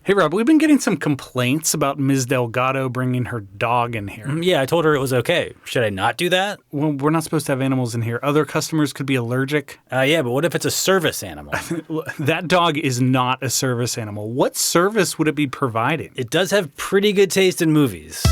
Hey, Rob, we've been getting some complaints about Ms. Delgado bringing her dog in here. Yeah, I told her it was okay. Should I not do that? Well, we're not supposed to have animals in here. Other customers could be allergic. Yeah, but what if it's a service animal? That dog is not a service animal. What service would it be providing? It does have pretty good taste in movies.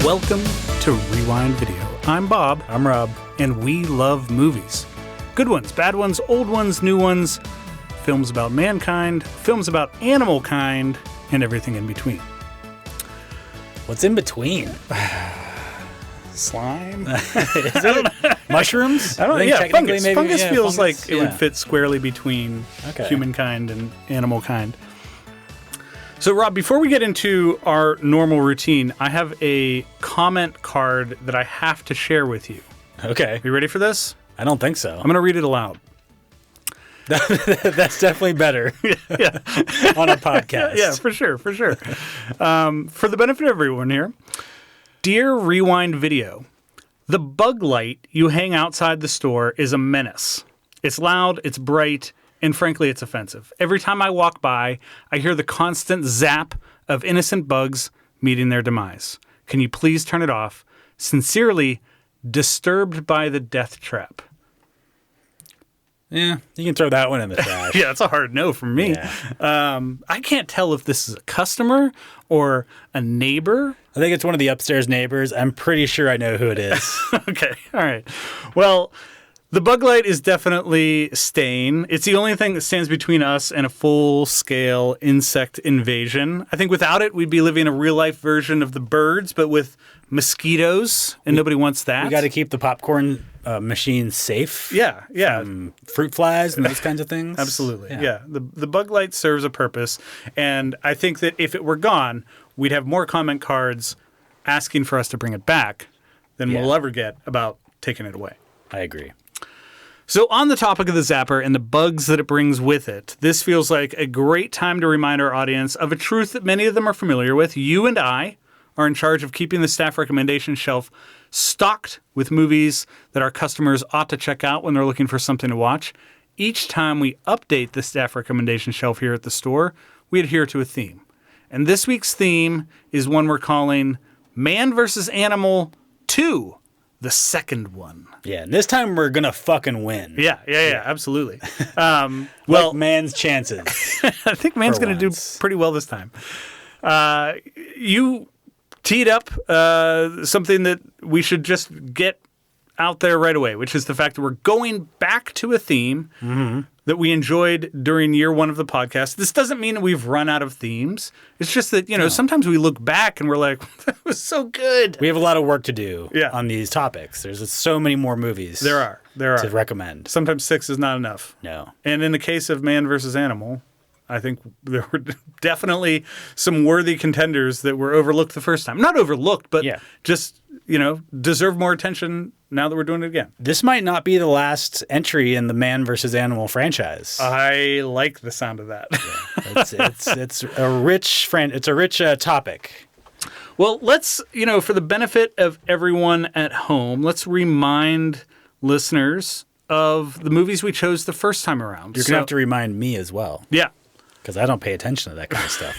Welcome to Rewind Video. I'm Bob. I'm Rob. And we love movies. Good ones, bad ones, old ones, new ones, films about mankind, films about animal kind, and everything in between. What's in between? Slime? Is it mushrooms? I don't know. Yeah, fungus. Maybe, fungus feels fungus, like it would fit squarely between Okay. humankind and animal kind. So, Rob, before we get into our normal routine, I have a comment card that I have to share with you. Okay. Are you ready for this? I don't think so. I'm going to read it aloud. That's definitely better Yeah. on a podcast. Yeah, for sure. For the benefit of everyone here, dear Rewind Video, the bug light you hang outside the store is a menace. It's loud, it's bright, and frankly, it's offensive. Every time I walk by, I hear the constant zap of innocent bugs meeting their demise. Can you please turn it off? Sincerely, Disturbed by the Death Trap. Yeah, you can throw that one in the trash. Yeah, it's a hard no from me. Yeah. I can't tell if this is a customer or a neighbor. I think it's one of the upstairs neighbors. I'm pretty sure I know who it is. Okay, all right. Well, the bug light is definitely staying. It's the only thing that stands between us and a full-scale insect invasion. I think without it, we'd be living a real-life version of the birds, but with mosquitoes, and nobody wants that. We got to keep the popcorn machine safe. Yeah. Fruit flies and those kinds of things. Absolutely. Yeah. The bug light serves a purpose, and I think that if it were gone, we'd have more comment cards asking for us to bring it back than we'll ever get about taking it away. I agree. So on the topic of the zapper and the bugs that it brings with it, this feels like a great time to remind our audience of a truth that many of them are familiar with. You and I are in charge of keeping the staff recommendation shelf stocked with movies that our customers ought to check out when they're looking for something to watch. Each time we update the staff recommendation shelf here at the store, we adhere to a theme. And this week's theme is one we're calling Man vs. Animal 2. The second one. Yeah, and this time we're going to fucking win. Yeah, absolutely. Well, man's chances. I think man's going to do pretty well this time. You teed up something that we should just get out there right away, which is the fact that we're going back to a theme that we enjoyed during year one of the podcast. This doesn't mean that we've run out of themes. It's just that, sometimes we look back and we're like, that was so good. We have a lot of work to do on these topics. There's so many more movies. There are. To recommend. Sometimes 6 is not enough. No. And in the case of Man versus Animal, I think there were definitely some worthy contenders that were overlooked the first time. Not overlooked, but just, deserve more attention now that we're doing it again. This might not be the last entry in the Man vs. Animal franchise. I like the sound of that. It's a rich topic. Well, let's, for the benefit of everyone at home, let's remind listeners of the movies we chose the first time around. You're going to have to remind me as well. Yeah. Because I don't pay attention to that kind of stuff.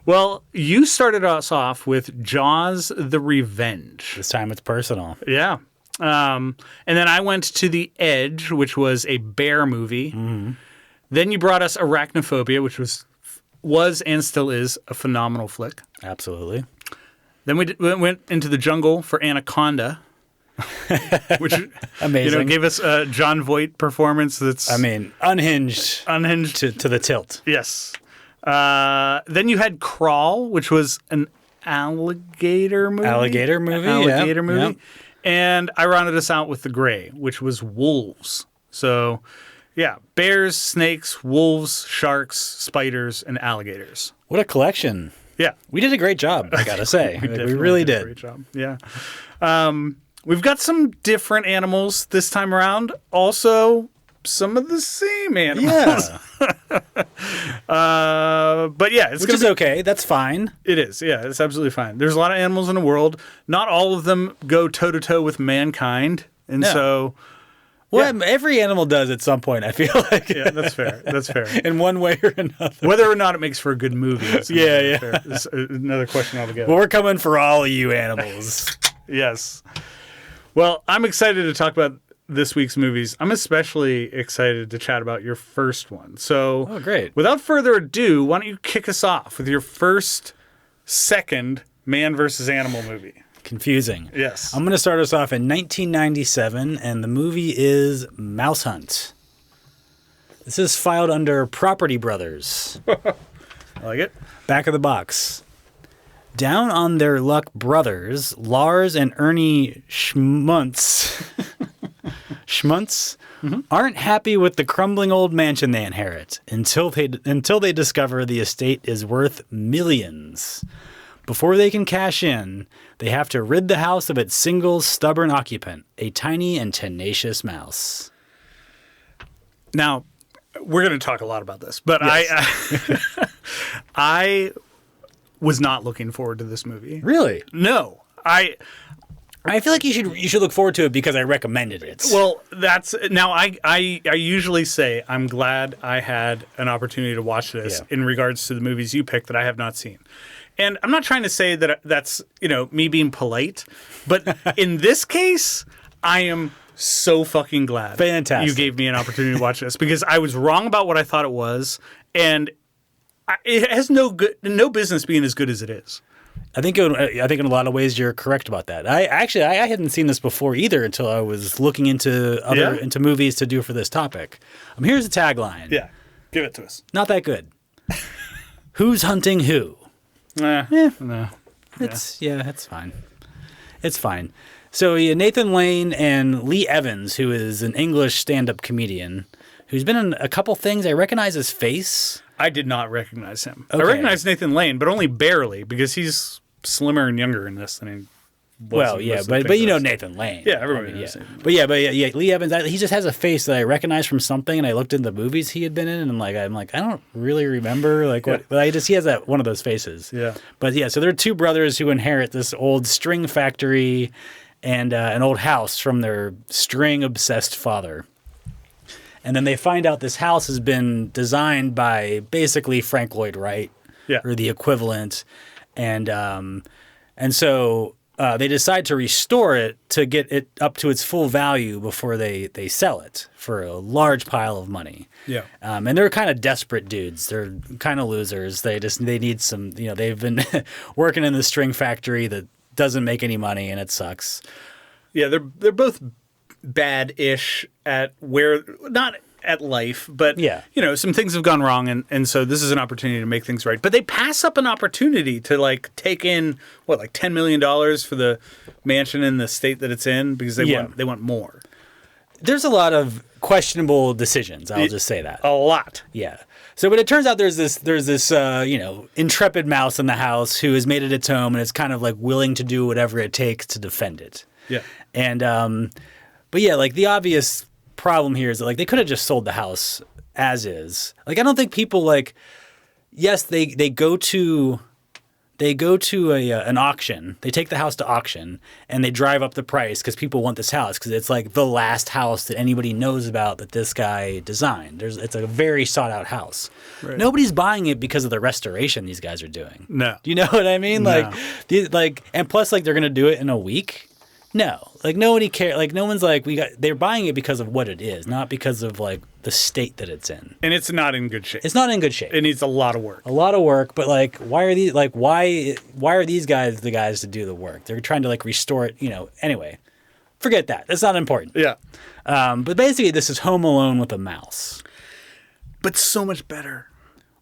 Well, you started us off with Jaws: The Revenge. This time it's personal. Yeah. And then I went to The Edge, which was a bear movie. Mm-hmm. Then you brought us Arachnophobia, which was and still is a phenomenal flick. Absolutely. Then we went into the jungle for Anaconda, which amazing. Gave us a John Voight performance that's unhinged to the tilt. Yes. Then you had Crawl, which was an alligator movie. Alligator movie. Yep. And I rounded us out with The Gray, which was wolves. So, yeah, bears, snakes, wolves, sharks, spiders, and alligators. What a collection. Yeah. We did a great job, I got to say. we really did. A great job. Yeah. We've got some different animals this time around. Also, some of the same animals. Yeah. But yeah, Which is okay. That's fine. It is. Yeah, it's absolutely fine. There's a lot of animals in the world. Not all of them go toe to toe with mankind, and so. Well, every animal does at some point, I feel like. Yeah, that's fair. That's fair. In one way or another. Whether or not it makes for a good movie. Is another question altogether. Well, we're coming for all of you animals. Yes. Well, I'm excited to talk about this week's movies. I'm especially excited to chat about your first one. So, great. Without further ado, why don't you kick us off with your second man versus animal movie? Confusing. Yes. I'm going to start us off in 1997, and the movie is MouseHunt. This is filed under Property Brothers. I like it. Back of the box. Down on their luck brothers, Lars and Ernie Schmuntz, aren't happy with the crumbling old mansion they inherit until they discover the estate is worth millions. Before they can cash in, they have to rid the house of its single stubborn occupant, a tiny and tenacious mouse. Now, we're going to talk a lot about this, but Yes. I was not looking forward to this movie. Really? No. I feel like you should look forward to it because I recommended it. Well, that's now I usually say I'm glad I had an opportunity to watch this in regards to the movies you picked that I have not seen. And I'm not trying to say that that's, me being polite, but in this case, I am so fucking glad Fantastic. you gave me an opportunity to watch this because I was wrong about what I thought it was, and it has no business being as good as it is. I think in a lot of ways you're correct about that. I hadn't seen this before either until I was looking into into movies to do for this topic. Here's the tagline. Yeah, give it to us. Not that good. Who's hunting who? No. It's fine. It's fine. So Nathan Lane and Lee Evans, who is an English stand-up comedian, who's been in a couple things. I recognize his face. I did not recognize him. Okay. I recognize Nathan Lane, but only barely because he's slimmer and younger in this than he was. But you know Nathan Lane. Yeah, everybody knows Nathan Lane. But Lee Evans, he just has a face that I recognize from something, and I looked into the movies he had been in, and I'm like, I don't really remember what, but he has one of those faces. Yeah. But so there are two brothers who inherit this old string factory and an old house from their string-obsessed father. And then they find out this house has been designed by basically Frank Lloyd Wright, or the equivalent, and so they decide to restore it to get it up to its full value before they sell it for a large pile of money. Yeah. And they're kind of desperate dudes. They're kind of losers. They need some. They've been working in the string factory that doesn't make any money, and it sucks. Yeah, they're both bad-ish at not at life, but some things have gone wrong, and so this is an opportunity to make things right. But they pass up an opportunity to take in $10 million for the mansion in the state that it's in because they want more. There's a lot of questionable decisions. I'll just say that a lot. Yeah. So, but it turns out there's this intrepid mouse in the house who has made it its home, and it's kind of willing to do whatever it takes to defend it. Yeah. And the obvious problem here is that they could have just sold the house as is. I don't think people yes, they go to an auction. They take the house to auction and they drive up the price because people want this house because it's the last house that anybody knows about that this guy designed. It's a very sought out house. Right. Nobody's buying it because of the restoration these guys are doing. No. Do you know what I mean? No. And plus they're going to do it in a week. No, nobody cares. No one's they're buying it because of what it is, not because of the state that it's in. And it's not in good shape. It's not in good shape. It needs a lot of work. But why are these why are these guys the guys to do the work? They're trying to restore it. Anyway, forget that. That's not important. Yeah. But basically, this is Home Alone with a mouse. But so much better.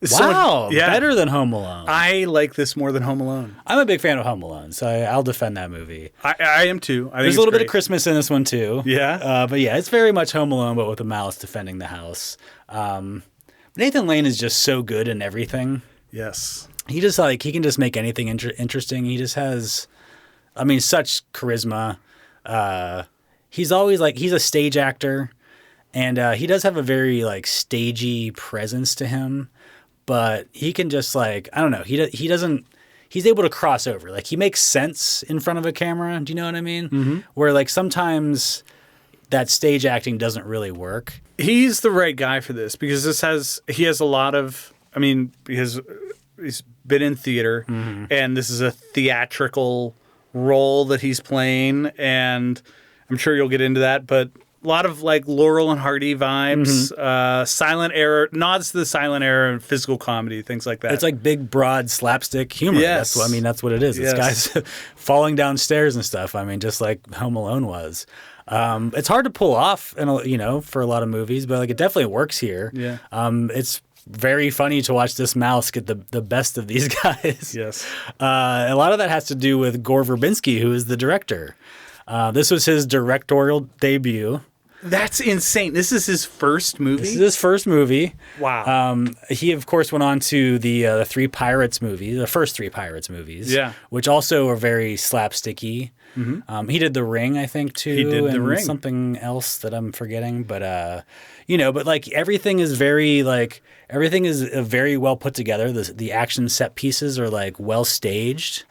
Better than Home Alone. I like this more than Home Alone. I'm a big fan of Home Alone, so I'll defend that movie. I am too. There's a little bit of Christmas in this one too. Yeah. But it's very much Home Alone, but with a mouse defending the house. Nathan Lane is just so good in everything. Yes. He just he can just make anything interesting. He just has, such charisma. He's always he's a stage actor. And he does have a very like stagey presence to him, but he can just like, I don't know. He doesn't, he's able to cross over. Like he makes sense in front of a camera. Do you know what I mean? Mm-hmm. Where like sometimes that stage acting doesn't really work. He's the right guy for this because he has a lot of, I mean, he's been in theater and this is a theatrical role that he's playing. And I'm sure you'll get into that, but a lot of like Laurel and Hardy vibes, silent era, nods to the silent era and physical comedy, things like that. It's like big, broad slapstick humor. Yes. That's what it is. Yes. This guy's falling downstairs and stuff. I mean, just like Home Alone was. It's hard to pull off, for a lot of movies, but like it definitely works here. Yeah. It's very funny to watch this mouse get the best of these guys. Yes. A lot of that has to do with Gore Verbinski, who is the director. This was his directorial debut. That's insane. This is his first movie? This is his first movie. Wow. He, of course, went on to the first three Pirates movies. Yeah. Which also are very slapsticky. Mm-hmm. He did The Ring, I think, too. He did The Ring. Something else that I'm forgetting. But, but like everything is very well put together. The action set pieces are like well staged.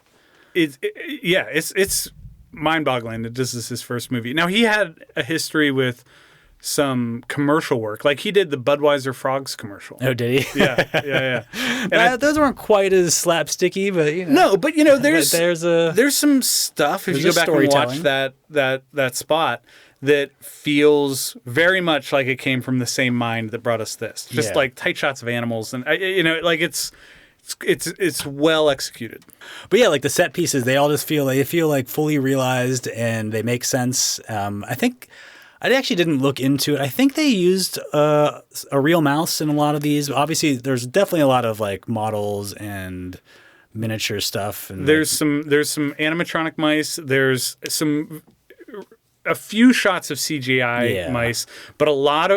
It's mind-boggling that this is his first movie. Now, he had a history with some commercial work. Like, he did the Budweiser Frogs commercial. Oh, did he? Yeah. And those weren't quite as slapsticky, but, No, but, there's some stuff, if you go back and watch that spot, that feels very much like it came from the same mind that brought us this. Just, like, tight shots of animals. And, it's well executed. But yeah, like the set pieces, they all just feel like fully realized and they make sense. I think I actually didn't look into it. I think they used a real mouse in a lot of these. Obviously, there's definitely a lot of like models and miniature stuff. And there's some animatronic mice. There's a few shots of CGI mice, but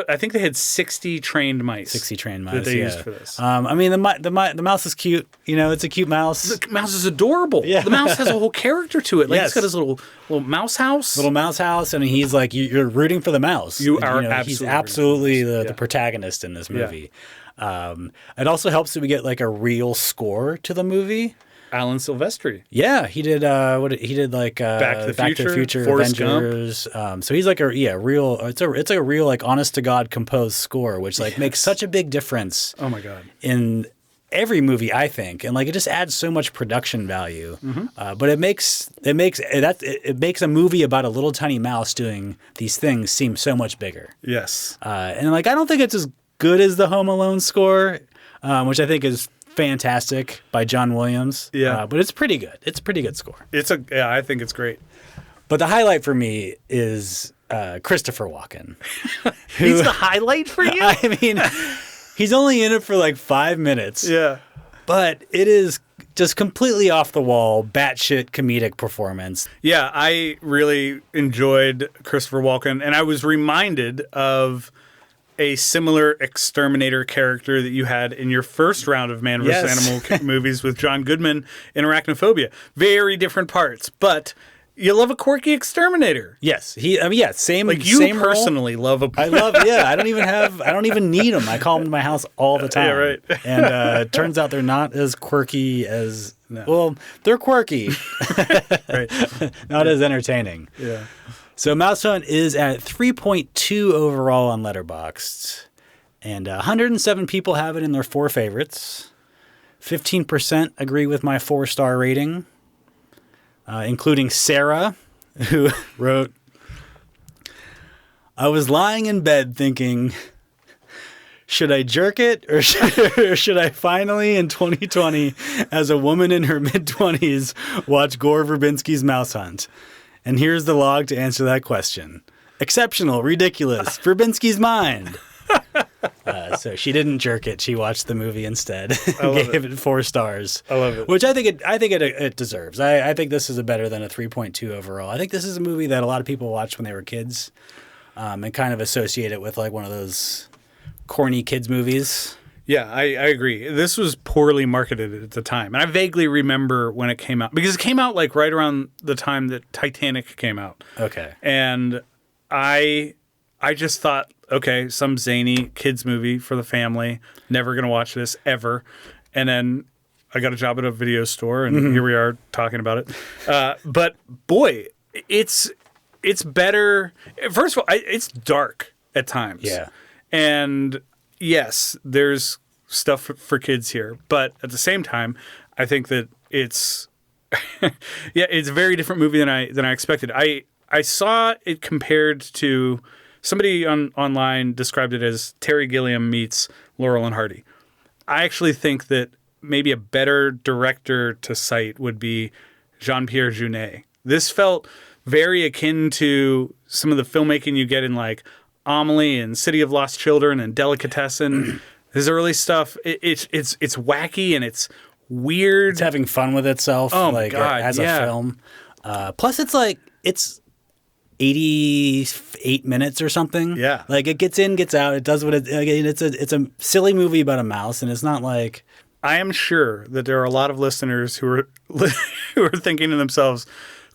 I think they had 60 trained mice. 60 trained mice that they used for this. I mean, the mouse is cute. It's a cute mouse. The mouse is adorable. Yeah. The mouse has a whole character to it. Like He's got his little mouse house. Little mouse house, and he's like, you're rooting for the mouse. He's absolutely the protagonist in this movie. Yeah. It also helps that we get like a real score to the movie. Alan Silvestri. Yeah, he did. He did like Back to the Future, Forrest Avengers. So he's like real. It's a real like honest to God composed score, which like makes such a big difference. Oh my God! In every movie, I think, and like it just adds so much production value. Mm-hmm. But it makes a movie about a little tiny mouse doing these things seem so much bigger. Yes. And like I don't think it's as good as the Home Alone score, which I think is fantastic by John Williams. Yeah. But it's pretty good. It's a pretty good score. I think it's great. But the highlight for me is Christopher Walken. He's the highlight for you? I mean, he's only in it for like 5 minutes. Yeah. But it is just completely off the wall, batshit comedic performance. Yeah, I really enjoyed Christopher Walken, and I was reminded of a similar exterminator character that you had in your first round of Man vs. Animal movies with John Goodman in Arachnophobia. Very different parts, but you love a quirky exterminator. Yes, same. Like you same personally role. love a. I love. Yeah, I don't even need them. I call them to my house all the time. Yeah, right. And it turns out they're not as quirky as. No. Well, they're quirky. Right. Not as entertaining. Yeah. So MouseHunt is at 3.2 overall on Letterboxd, and 107 people have it in their 4 favorites. 15% agree with my 4-star rating, including Sarah, who wrote, "I was lying in bed thinking, should I jerk it or should I finally in 2020, as a woman in her mid-20s, watch Gore Verbinski's MouseHunt? And here's the log to answer that question. Exceptional, ridiculous, Verbinski's mind." So she didn't jerk it. She watched the movie instead. Gave it 4 stars. I love it. Which I think it deserves. I think this is better than a 3.2 overall. I think this is a movie that a lot of people watched when they were kids, and kind of associate it with like one of those corny kids movies. Yeah, I agree. This was poorly marketed at the time. And I vaguely remember when it came out. Because it came out like right around the time that Titanic came out. Okay. And I just thought okay, some zany kids movie for the family. Never going to watch this ever. And then I got a job at a video store, and here we are talking about it. But boy, it's better. First of all, it's dark at times. Yeah. And yes, there's stuff for kids here, but at the same time, I think that it's it's a very different movie than I expected. I saw it compared to somebody online described it as Terry Gilliam meets Laurel and Hardy. I actually think that maybe a better director to cite would be Jean-Pierre Jeunet. This felt very akin to some of the filmmaking you get in like Amelie and City of Lost Children and Delicatessen. His early stuff, it's wacky and it's weird. It's having fun with itself. Oh, like God, as a film. Plus, it's 88 minutes or something. Yeah. Like it gets in, gets out. It does what it's a silly movie about a mouse, and it's not like. I am sure that there are a lot of listeners who are who are thinking to themselves,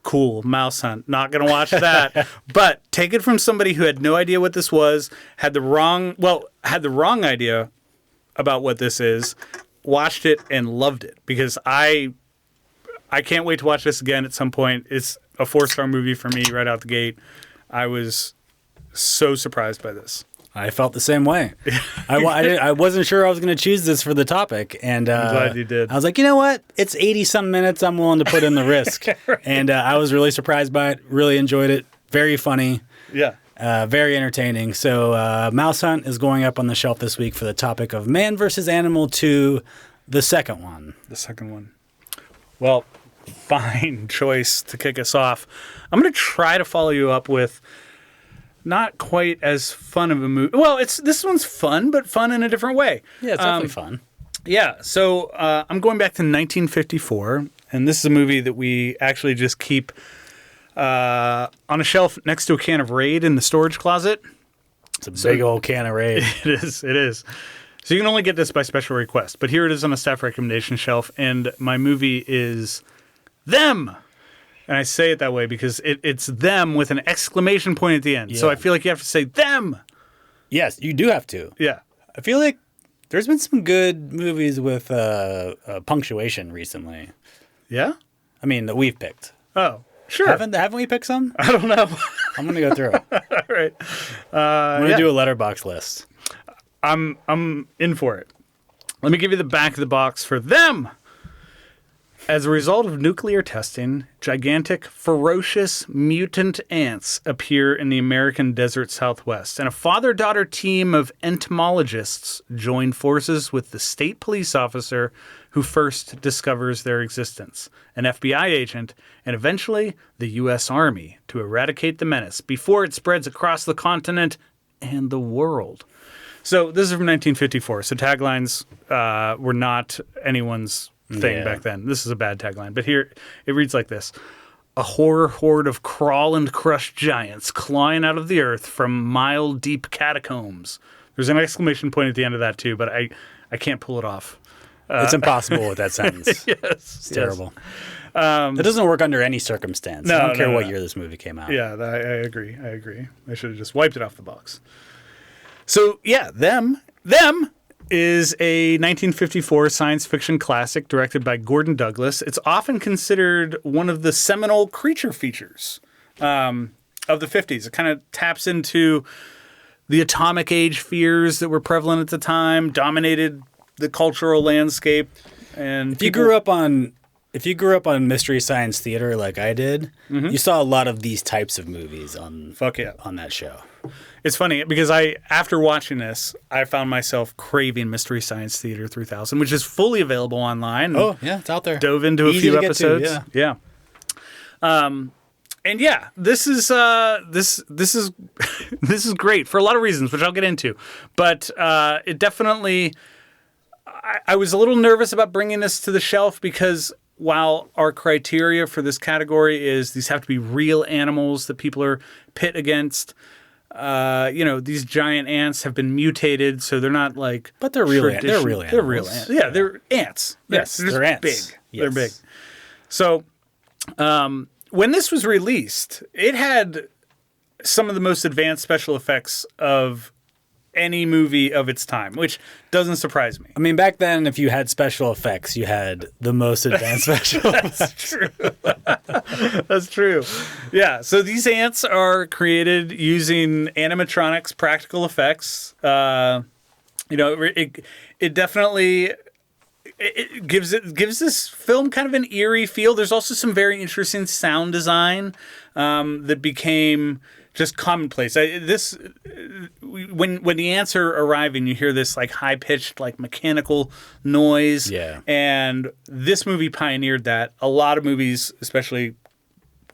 cool, MouseHunt, not going to watch that. But take it from somebody who had no idea what this was, had the wrong idea about what this is, watched it and loved it, because I can't wait to watch this again at some point. It's a 4-star movie for me right out the gate. I was so surprised by this. I felt the same way. I wasn't sure I was going to choose this for the topic, and I'm glad you did. I was like, you know what? It's 80-some minutes. I'm willing to put in the risk. Right. And I was really surprised by it. Really enjoyed it. Very funny. Yeah. Very entertaining. So MouseHunt is going up on the shelf this week for the topic of Man vs. Animal 2, the second one. The second one. Well, fine choice to kick us off. I'm going to try to follow you up with not quite as fun of a movie. Well, this one's fun, but fun in a different way. Yeah, it's definitely fun. Yeah, so I'm going back to 1954, and this is a movie that we actually just keep on a shelf next to a can of Raid in the storage closet. It's a big old can of Raid. It is. So you can only get this by special request, but here it is on a staff recommendation shelf, and my movie is Them. And I say it that way because it's them with an exclamation point at the end. Yeah. So I feel like you have to say them. Yes, you do have to. Yeah. I feel like there's been some good movies with punctuation recently. Yeah? I mean, that we've picked. Oh, sure. Haven't we picked some? I don't know. I'm going to go through it. All right. I'm going to do a letterbox list. I'm in for it. Let me give you the back of the box for Them. As a result of nuclear testing, gigantic, ferocious, mutant ants appear in the American desert Southwest, and a father-daughter team of entomologists join forces with the state police officer who first discovers their existence, an FBI agent, and eventually the U.S. Army to eradicate the menace before it spreads across the continent and the world. So this is from 1954, so taglines were not anyone's thing back then. This is a bad tagline, but here it reads like this: a horror horde of crawl and crush giants clawing out of the earth from mile-deep catacombs. There's an exclamation point at the end of that too, but I can't pull it off. It's impossible with that sentence. Yes, it's terrible. It doesn't work under any circumstance. I don't care what year this movie came out. Yeah, I agree. I should have just wiped it off the box. So yeah, Them is a 1954 science fiction classic directed by Gordon Douglas. It's often considered one of the seminal creature features of the 50s. It kind of taps into the atomic age fears that were prevalent at the time, dominated the cultural landscape. And if you grew up on Mystery Science Theater like I did, you saw a lot of these types of movies on that show. It's funny because after watching this, I found myself craving Mystery Science Theater 3000, which is fully available online. Oh, yeah, it's out there. Dove into Easy a few to episodes. get to, yeah. And yeah, this is this is great for a lot of reasons, which I'll get into. But it definitely, I was a little nervous about bringing this to the shelf because while our criteria for this category is these have to be real animals that people are pit against. These giant ants have been mutated, so they're not like. But they're real. They're real animals. They're real ants. Yeah, they're ants. Yes, they're ants. Big. Yes. They're big. So, when this was released, it had some of the most advanced special effects of any movie of its time, which doesn't surprise me. I mean, back then, if you had special effects, you had the most advanced special effects. That's true. That's true. Yeah. So these ants are created using animatronics, practical effects. It definitely it gives this film kind of an eerie feel. There's also some very interesting sound design that became just commonplace. When the ants are arriving, you hear this like high pitched like mechanical noise. Yeah. And this movie pioneered that. A lot of movies, especially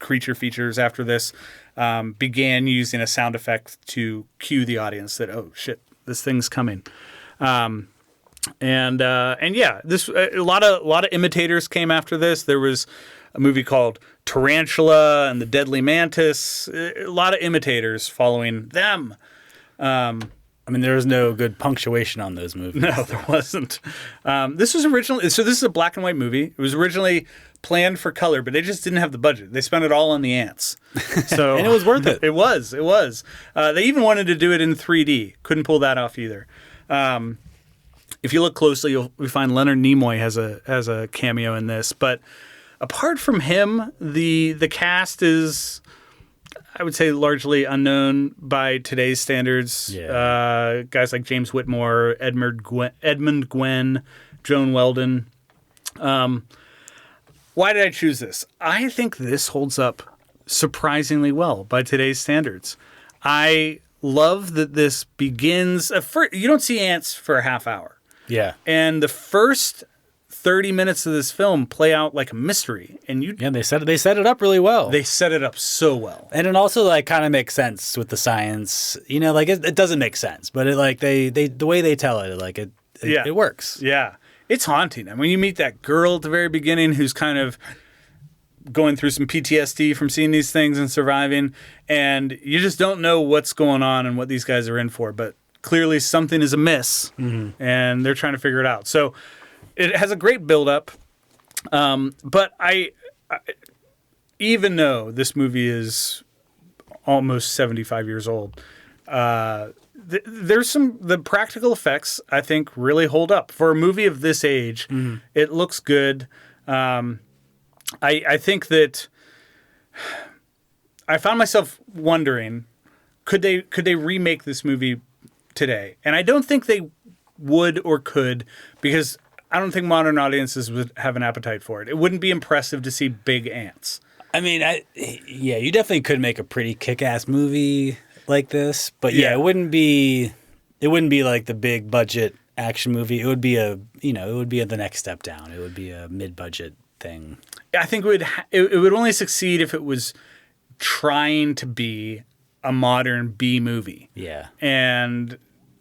creature features after this, began using a sound effect to cue the audience that, oh shit, this thing's coming. And yeah, this a lot of imitators came after this. There was a movie called Tarantula and the Deadly Mantis. A lot of imitators following them. I mean, there was no good punctuation on those movies. No, there wasn't. This was originally this is a black and white movie. It was originally planned for color, but they just didn't have the budget. They spent it all on the ants. So and it was worth it. It was. They even wanted to do it in 3D. Couldn't pull that off either. If you look closely, you'll find Leonard Nimoy has a cameo in this. But apart from him, the cast is, I would say, largely unknown by today's standards. Yeah. Guys like James Whitmore, Edmund Gwenn, Joan Weldon. Why did I choose this? I think this holds up surprisingly well by today's standards. I love that this begins. You don't see ants for a half hour. Yeah. And the first 30 minutes of this film play out like a mystery. And they set it up really well. They set it up so well. And it also like kind of makes sense with the science. You know, like it doesn't make sense, but it like they the way they tell it, like it works. Yeah. It's haunting. And when you meet that girl at the very beginning who's kind of going through some PTSD from seeing these things and surviving, and you just don't know what's going on and what these guys are in for, but clearly something is amiss, and they're trying to figure it out. So it has a great build-up, but I even though this movie is almost 75 years old, there's the practical effects I think really hold up. For a movie of this age, it looks good. I think that I found myself wondering, could they remake this movie today? And I don't think they would or could, because I don't think modern audiences would have an appetite for it. It wouldn't be impressive to see big ants. I mean, you definitely could make a pretty kick-ass movie like this, but yeah, it wouldn't be like the big budget action movie. It would be the next step down. It would be a mid-budget thing. I think it would only succeed if it was trying to be a modern B movie. Yeah. And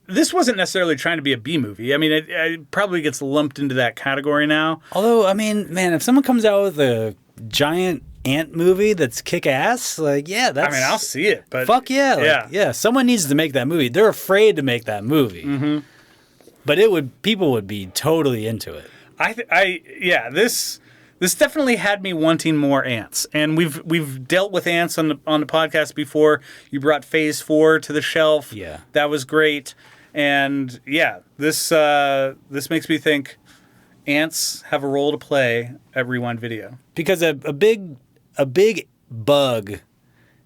this wasn't necessarily trying to be a B movie. I mean, it probably gets lumped into that category now. Although, I mean, man, if someone comes out with a giant ant movie that's kick-ass, like, yeah, that's... I mean, I'll see it, but... Fuck yeah. Yeah, someone needs to make that movie. They're afraid to make that movie. Mm-hmm. But people would be totally into it. This definitely had me wanting more ants, and we've dealt with ants on the podcast before. You brought Phase 4 to the shelf. Yeah, that was great, and yeah, this makes me think ants have a role to play at Rewind Video, because a big bug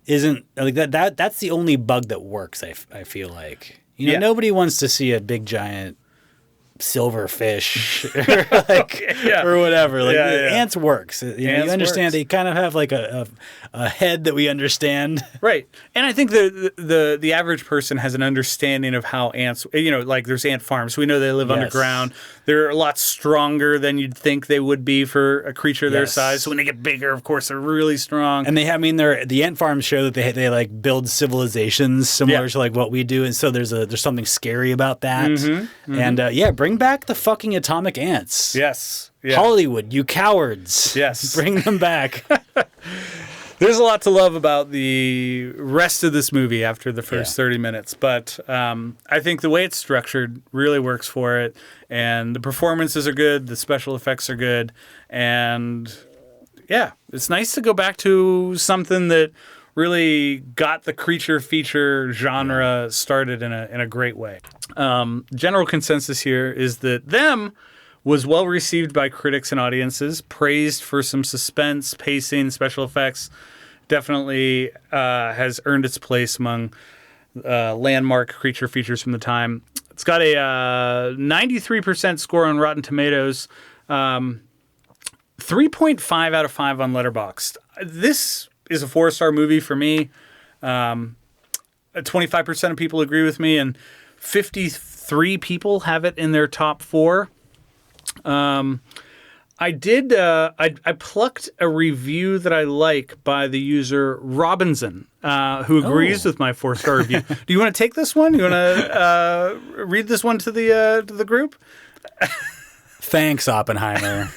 isn't like that. That's the only bug that works. I feel like nobody wants to see a big giant silverfish or whatever. Like ants works. You understand. They kind of have like a head that we understand. Right. And I think the average person has an understanding of how ants, like there's ant farms. We know they live underground. They're a lot stronger than you'd think they would be for a creature their size. So when they get bigger, of course, they're really strong. And the ant farms show that they like build civilizations similar to like what we do. And so there's something scary about that. Mm-hmm. And bring back the fucking atomic ants. Yes. Yeah. Hollywood, you cowards. Yes. Bring them back. There's a lot to love about the rest of this movie after the first 30 minutes. But I think the way it's structured really works for it. And the performances are good. The special effects are good. And yeah, it's nice to go back to something that really got the creature feature genre started in a great way. General consensus here is that Them was well received by critics and audiences, praised for some suspense, pacing, special effects. Definitely has earned its place among landmark creature features from the time. It's got a 93% score on Rotten Tomatoes, 3.5 out of 5 on Letterboxd. This is a 4-star movie for me. 25% of people agree with me, and 53 people have it in their top 4. I plucked a review that I like by the user Robinson, who agrees with my 4-star review. Do you want to take this one? You want to read this one to the group? Thanks, Oppenheimer.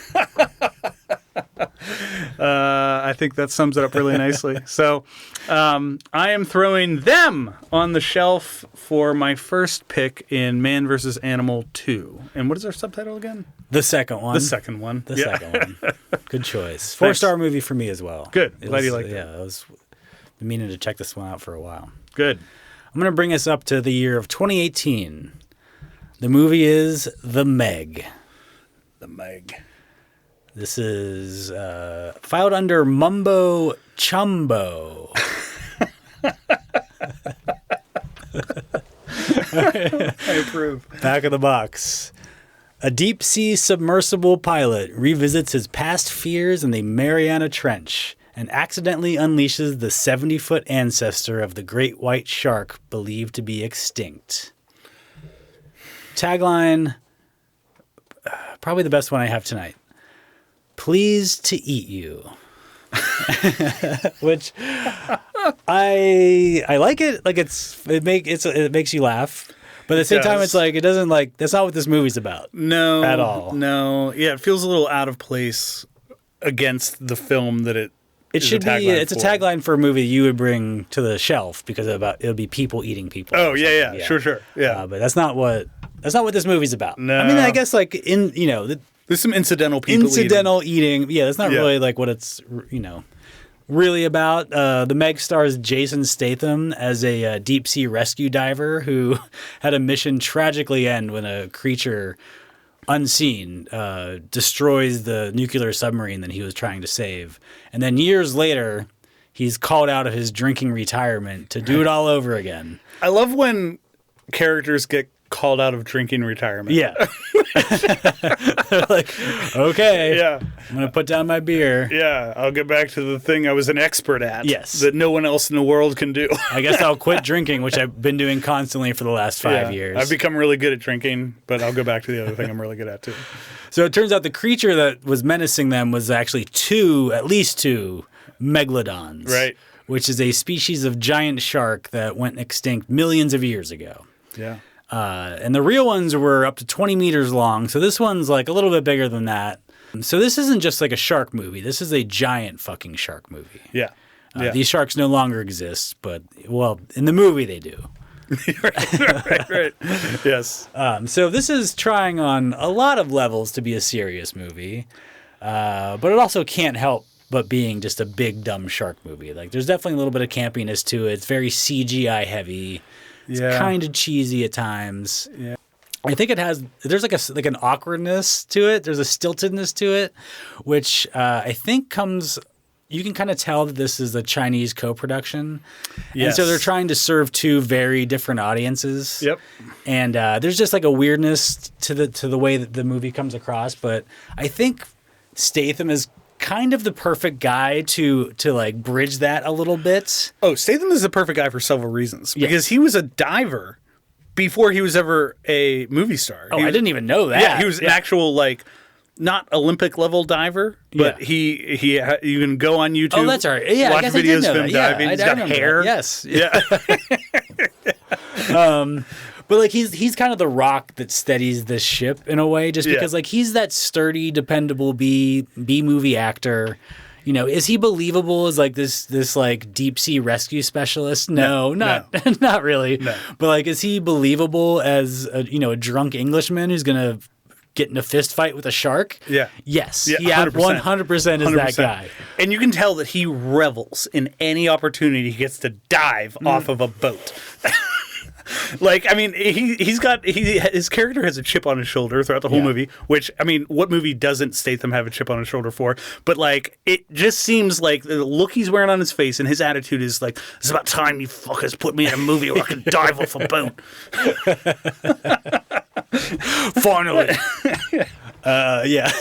I think that sums it up really nicely. So I am throwing Them on the shelf for my first pick in Man vs. Animal 2. And what is our subtitle again? The second one. The second one. The second one. Good choice. 4-star movie for me as well. Good. Glad you liked it. Yeah, I was meaning to check this one out for a while. Good. I'm going to bring us up to the year of 2018. The movie is The Meg. The Meg. This is filed under Mumbo Chumbo. I approve. Back of the box. A deep-sea submersible pilot revisits his past fears in the Mariana Trench and accidentally unleashes the 70-foot ancestor of the great white shark believed to be extinct. Tagline, probably the best one I have tonight. Pleased to eat you. Which I like it. Like it makes you laugh. But at the same time, it's like, it doesn't that's not what this movie's about. No. At all. No. Yeah, it feels a little out of place against the film that it should be. It's a tagline for a movie you would bring to the shelf because it'll be people eating people. Oh, yeah. Sure. Yeah. But that's not what this movie's about. No. I mean, I guess there's some incidental people eating. Yeah, that's not really like what it's, really about. The Meg stars Jason Statham as a deep-sea rescue diver who had a mission tragically end when a creature unseen destroys the nuclear submarine that he was trying to save. And then years later, he's called out of his drinking retirement to do it all over again. I love when characters get called out of drinking retirement. Yeah. They're like, okay, yeah, I'm going to put down my beer. Yeah, I'll get back to the thing I was an expert at. Yes. That no one else in the world can do. I guess I'll quit drinking, which I've been doing constantly for the last 5 years. I've become really good at drinking, but I'll go back to the other thing I'm really good at too. So it turns out the creature that was menacing them was actually at least two megalodons. Right. Which is a species of giant shark that went extinct millions of years ago. Yeah. And the real ones were up to 20 meters long. So this one's like a little bit bigger than that. So this isn't just like a shark movie. This is a giant fucking shark movie. Yeah. These sharks no longer exist, but, well, in the movie they do. right. Yes. So this is trying on a lot of levels to be a serious movie. But it also can't help but being just a big, dumb shark movie. Like, there's definitely a little bit of campiness to it. It's very CGI heavy. It's kind of cheesy at times. Yeah. I think there's like an awkwardness to it. There's a stiltedness to it, which I think you can kind of tell that this is a Chinese co-production. Yes. And so they're trying to serve two very different audiences. Yep. And there's just like a weirdness to the way that the movie comes across. But I think Statham is kind of the perfect guy to like bridge that a little bit. Oh, Statham is the perfect guy for several reasons. Because he was a diver before he was ever a movie star. Oh, I didn't even know that. Yeah, he was an actual not Olympic level diver, but you can go on YouTube. Oh, that's all right. Yeah, watch I guess videos I did know of him that. diving. Yeah, He's got hair. Yes. Yeah. But like he's kind of the rock that steadies this ship in a way, just because like he's that sturdy, dependable B movie actor. You know, is he believable as like this like deep sea rescue specialist? No, not really. No. But like, is he believable as a drunk Englishman who's gonna get in a fist fight with a shark. Yeah. Yes. Yeah, Yeah, 100%. 100% is that 100%. guy. And you can tell that he revels in any opportunity he gets to dive off of a boat. Like, I mean, his character has a chip on his shoulder throughout the whole movie, which, I mean, what movie doesn't Statham have a chip on his shoulder for? But, like, it just seems like the look he's wearing on his face and his attitude is like, it's about time you fuckers put me in a movie where I can dive off a boat. Finally. Yeah.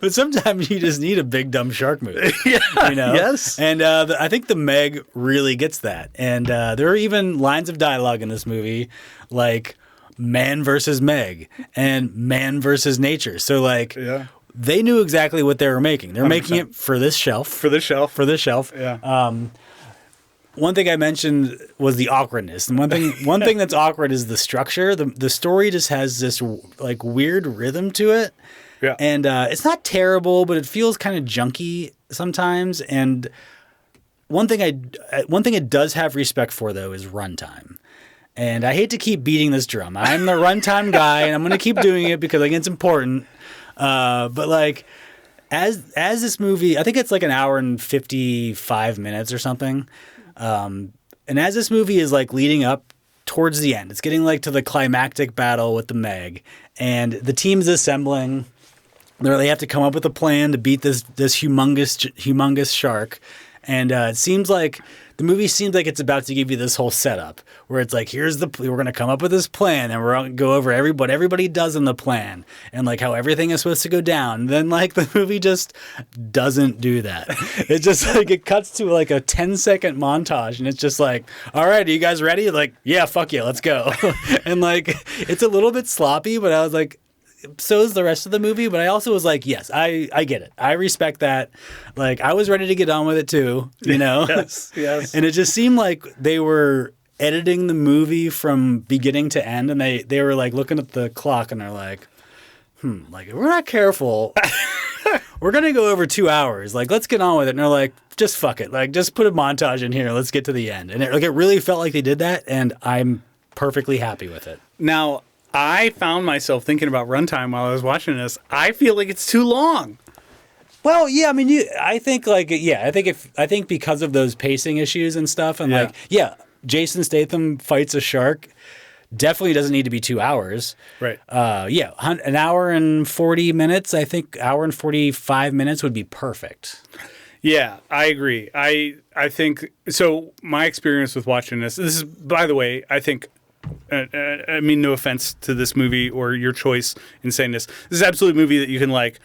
But sometimes you just need a big dumb shark movie. You know? Yes. And I think the Meg really gets that. And there are even lines of dialogue in this movie like man versus Meg and man versus nature. So like they knew exactly what they were making. They're 100%. Making it for this shelf. For this shelf. Yeah. One thing I mentioned was the awkwardness. And one thing that's awkward is the structure. The story just has this like weird rhythm to it. Yeah. And it's not terrible, but it feels kind of junky sometimes. And one thing it does have respect for though is runtime. And I hate to keep beating this drum. I'm the runtime guy, and I'm going to keep doing it because I think it's important. But like as this movie, I think it's like an hour and 55 minutes or something. And as this movie is like leading up towards the end, it's getting like to the climactic battle with the Meg, and the team's assembling. They have to come up with a plan to beat this humongous shark. And it seems like the movie seems like it's about to give you this whole setup where it's like, we're going to come up with this plan and we're going to go over what everybody does in the plan and like how everything is supposed to go down. And then like the movie just doesn't do that. It just like, it cuts to like a 10-second montage and it's just like, all right, are you guys ready? Like, yeah, fuck yeah, let's go. And like, it's a little bit sloppy, but I was like, so is the rest of the movie, but I also was like, yes, I get it. I respect that. Like, I was ready to get on with it too, you know? Yes. And it just seemed like they were editing the movie from beginning to end, and they were like looking at the clock and they're like, like, if we're not careful, we're going to go over 2 hours. Like, let's get on with it. And they're like, just fuck it. Like, just put a montage in here. Let's get to the end. And it really felt like they did that, and I'm perfectly happy with it. Now, I found myself thinking about runtime while I was watching this. I feel like it's too long. Well, yeah, I mean, I think because of those pacing issues and stuff, and Jason Statham fights a shark. Definitely doesn't need to be 2 hours. Right. An hour and 40 minutes. I think hour and 45 minutes would be perfect. Yeah, I agree. I think so. My experience with watching this is, by the way, I think. I mean, no offense to this movie or your choice in saying this. This is absolutely a movie that you can like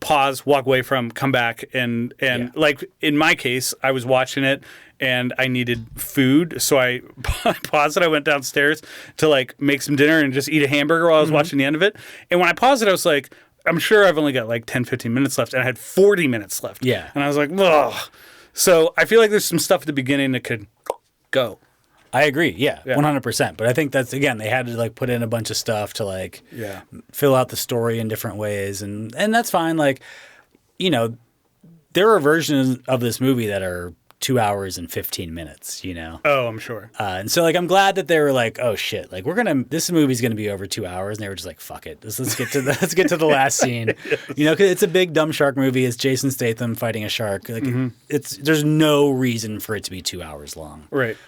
pause, walk away from, come back, and like in my case, I was watching it and I needed food, so I paused it. I went downstairs to like make some dinner and just eat a hamburger while I was watching the end of it. And when I paused it, I was like, I'm sure I've only got like 10, 15 minutes left, and I had 40 minutes left. Yeah, and I was like, ugh. So I feel like there's some stuff at the beginning that could go. I agree. Yeah, 100%. But I think that's, again, they had to like put in a bunch of stuff to like fill out the story in different ways. And that's fine. Like, you know, there are versions of this movie that are 2 hours and 15 minutes, you know? Oh, I'm sure. And so like, I'm glad that they were like, oh shit, like this movie's going to be over 2 hours. And they were just like, fuck it. Let's get to the last scene. Yes. You know, 'cause it's a big dumb shark movie. It's Jason Statham fighting a shark. Like there's no reason for it to be 2 hours long. Right.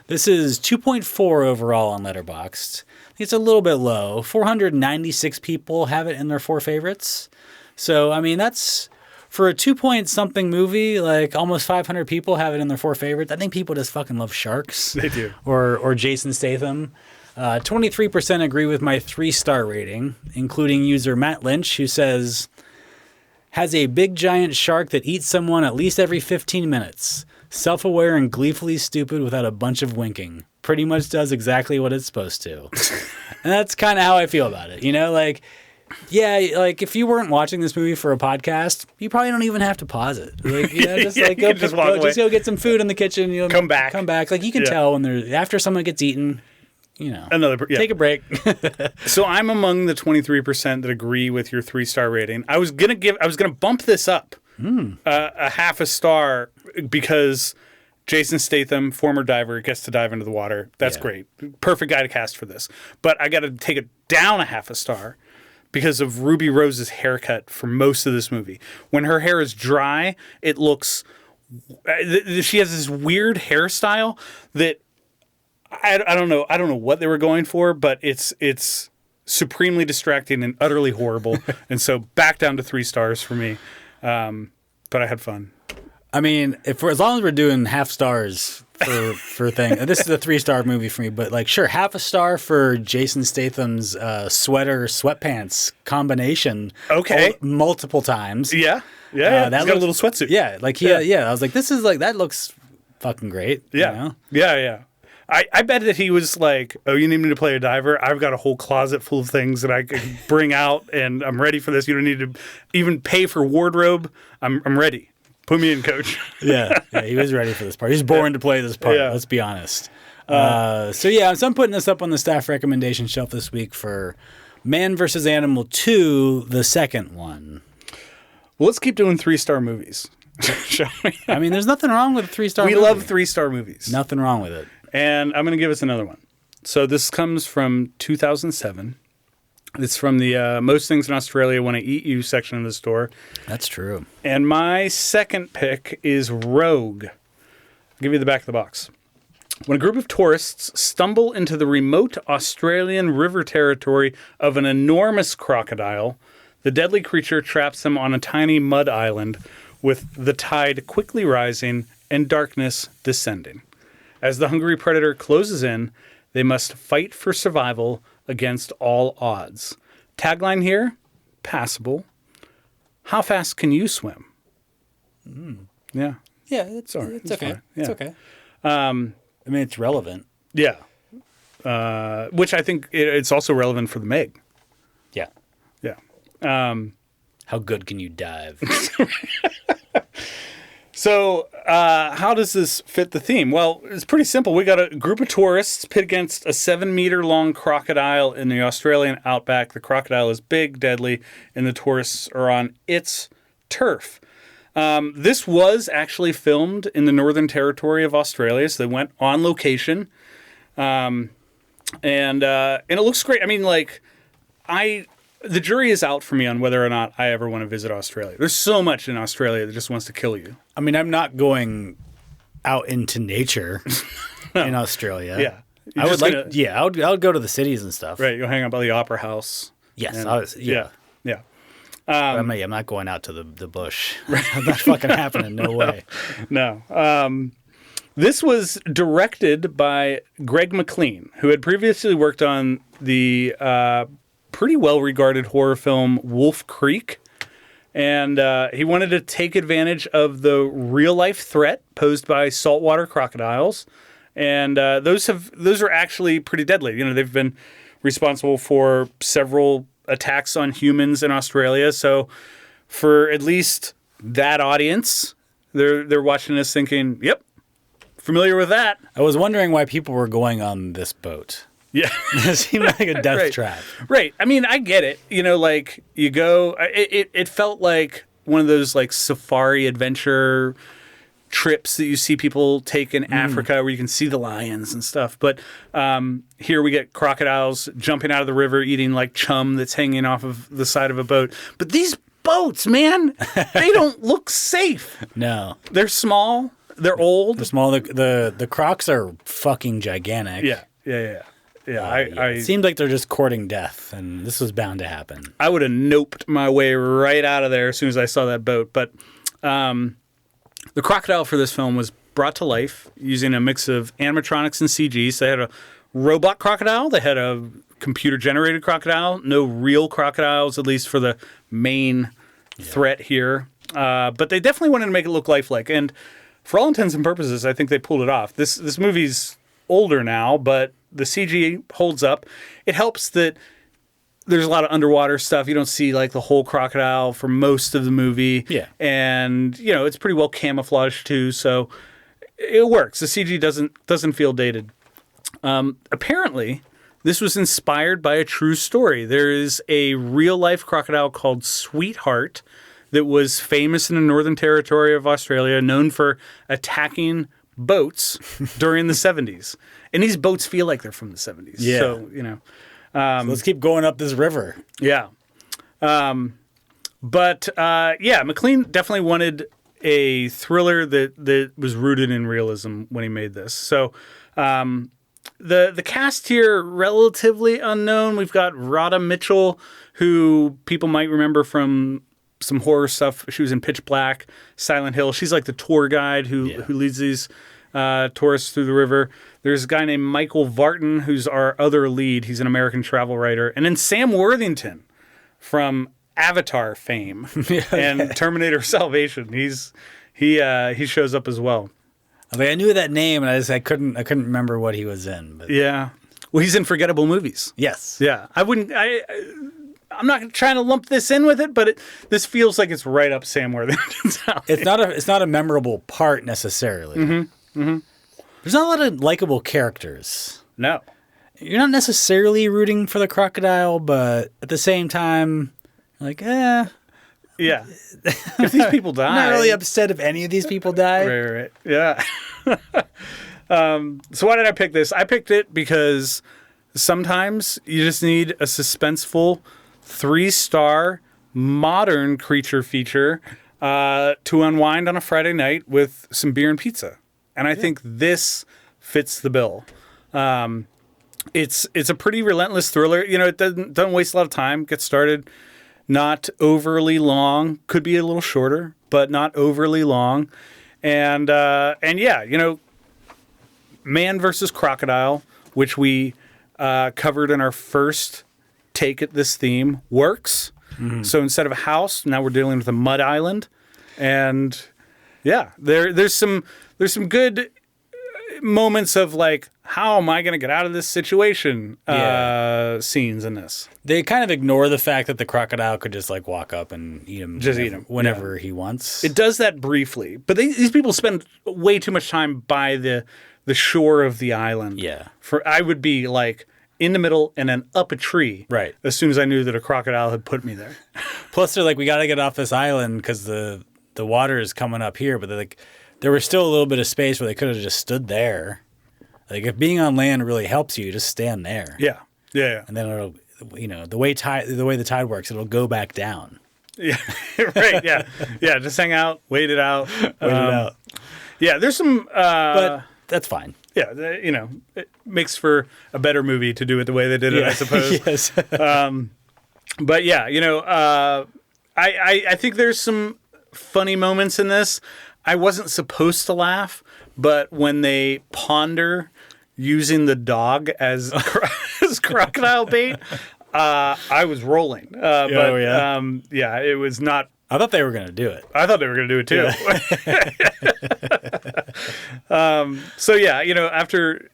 This is 2.4 overall on Letterboxd. It's a little bit low. 496 people have it in their 4 favorites. So, I mean, that's for a 2-point-something movie, like almost 500 people have it in their 4 favorites. I think people just fucking love sharks. They do. Or Jason Statham. 23% agree with my 3-star rating, including user Matt Lynch, who says, has a big giant shark that eats someone at least every 15 minutes. Self-aware and gleefully stupid without a bunch of winking. Pretty much does exactly what it's supposed to. And that's kind of how I feel about it. You know, like, yeah, like if you weren't watching this movie for a podcast, you probably don't even have to pause it. Like, you know, just like just go get some food in the kitchen. You know, come back. Like you can tell when after someone gets eaten. You know, take a break. So I'm among the 23% that agree with your 3-star rating. I was gonna bump this up a half a star because Jason Statham, former diver, gets to dive into the water. That's great. Perfect guy to cast for this. But I got to take it down a half a star because of Ruby Rose's haircut for most of this movie. When her hair is dry, it looks... She has this weird hairstyle that I don't know. I don't know what they were going for, but it's supremely distracting and utterly horrible. And so back down to 3 stars for me. But I had fun. I mean, as long as we're doing half stars for thing, this is a 3-star movie for me. But like, sure, half a star for Jason Statham's sweatpants combination. Okay, multiple times. Yeah. That He's got a little sweatsuit. Yeah, like I was like, this is like that looks fucking great. Yeah, you know? yeah. I bet that he was like, oh, you need me to play a diver? I've got a whole closet full of things that I could bring out, and I'm ready for this. You don't need to even pay for wardrobe. I'm ready. Put me in, coach. yeah, he was ready for this part. He's born to play this part. Yeah. Let's be honest. So I'm putting this up on the staff recommendation shelf this week for Man vs. Animal 2, the second one. Well, let's keep doing 3-star movies, shall we? I mean, there's nothing wrong with a 3-star movie. We love 3-star movies. Nothing wrong with it. And I'm going to give us another one. So this comes from 2007. It's from the Most Things in Australia Want to Eat You section of the store. That's true. And my second pick is Rogue. I'll give you the back of the box. When a group of tourists stumble into the remote Australian river territory of an enormous crocodile, the deadly creature traps them on a tiny mud island with the tide quickly rising and darkness descending. As the hungry predator closes in, they must fight for survival against all odds. Tagline here, passable. How fast can you swim? Yeah. Yeah, it's okay. Fine. Yeah. It's okay. I mean, it's relevant. Yeah. Which I think it's also relevant for the Meg. Yeah. Yeah. How good can you dive? So how does this fit the theme? Well, it's pretty simple. We got a group of tourists pit against a 7-meter-long crocodile in the Australian outback. The crocodile is big, deadly, and the tourists are on its turf. This was actually filmed in the Northern Territory of Australia, so they went on location. And it looks great. I mean, like, the jury is out for me on whether or not I ever want to visit Australia. There's so much in Australia that just wants to kill you. I mean, I'm not going out into nature in Australia. Yeah. I would go to the cities and stuff. Right, you'll hang out by the Opera House. Yes, Yeah. I'm not going out to the bush. That's not fucking happening. No way. No. This was directed by Greg McLean, who had previously worked on the pretty well-regarded horror film Wolf Creek. And he wanted to take advantage of the real-life threat posed by saltwater crocodiles. And those are actually pretty deadly. You know, they've been responsible for several attacks on humans in Australia. So for at least that audience, they're watching this thinking, yep, familiar with that. I was wondering why people were going on this boat. Yeah. It seemed like a death Right. trap. Right. I mean, I get it. You know, like you go, it felt like one of those like safari adventure trips that you see people take in Africa where you can see the lions and stuff. But here we get crocodiles jumping out of the river, eating like chum that's hanging off of the side of a boat. But these boats, man, they don't look safe. No. They're small. They're old. They're small. The crocs are fucking gigantic. Yeah. It seemed like they're just courting death, and this was bound to happen. I would have noped my way right out of there as soon as I saw that boat. But the crocodile for this film was brought to life using a mix of animatronics and CG. So they had a robot crocodile. They had a computer-generated crocodile. No real crocodiles, at least for the main threat here. But they definitely wanted to make it look lifelike. And for all intents and purposes, I think they pulled it off. This movie's older now, but the CG holds up. It helps that there's a lot of underwater stuff. You don't see like the whole crocodile for most of the movie. Yeah. And, you know, it's pretty well camouflaged too. So it works. The CG doesn't feel dated. Apparently, this was inspired by a true story. There is a real life crocodile called Sweetheart that was famous in the Northern Territory of Australia, known for attacking boats during the 70s. And these boats feel like they're from the 70s. Yeah. So, you know. So let's keep going up this river. Yeah. Yeah, McLean definitely wanted a thriller that was rooted in realism when he made this. So the cast here, relatively unknown. We've got Radha Mitchell, who people might remember from some horror stuff. She was in Pitch Black, Silent Hill. She's like the tour guide who leads these tourists through the river. There's a guy named Michael Vartan, who's our other lead. He's an American travel writer. And then Sam Worthington from Avatar fame and Terminator Salvation. He shows up as well. I knew that name, and I couldn't remember what he was in. But. Yeah, well, he's in forgettable movies. Yes. Yeah, I'm not trying to lump this in with it, but this feels like it's right up Sam Worthington's alley. It's not a memorable part necessarily. Mm-hmm. Mm-hmm. There's not a lot of likable characters. No, you're not necessarily rooting for the crocodile, but at the same time, like, yeah. If these people die, I'm not really upset if any of these people die. Right. Yeah. So why did I pick this? I picked it because sometimes you just need a suspenseful 3-star modern creature feature to unwind on a Friday night with some beer and pizza. And I think this fits the bill. It's a pretty relentless thriller. You know, it doesn't waste a lot of time. Gets started. Not overly long. Could be a little shorter, but not overly long. And yeah, you know, man versus crocodile, which we covered in our first take at this theme, works. Mm-hmm. So instead of a house, now we're dealing with a mud island. And yeah, there's some good moments of like, how am I going to get out of this situation? Scenes in this. They kind of ignore the fact that the crocodile could just like walk up and eat him. Just eat him whenever he wants. It does that briefly, but these people spend way too much time by the shore of the island. Yeah. I would be like in the middle and then up a tree. Right. As soon as I knew that a crocodile had put me there. Plus, they're like, we got to get off this island because the water is coming up here, but they're like, there was still a little bit of space where they could have just stood there. Like, if being on land really helps you, just stand there. Yeah. And then it'll, you know, the way the tide works, it'll go back down. Yeah. Right. Yeah. Yeah. Just hang out, wait it out. Yeah. There's some. But that's fine. Yeah. You know, it makes for a better movie to do it the way they did it, I suppose. Yes. But yeah, you know, I think there's some funny moments in this. I wasn't supposed to laugh, but when they ponder using the dog as crocodile bait, I was rolling. Yeah, it was not. I thought they were going to do it. I thought they were going to do it too. Yeah. So yeah, you know, after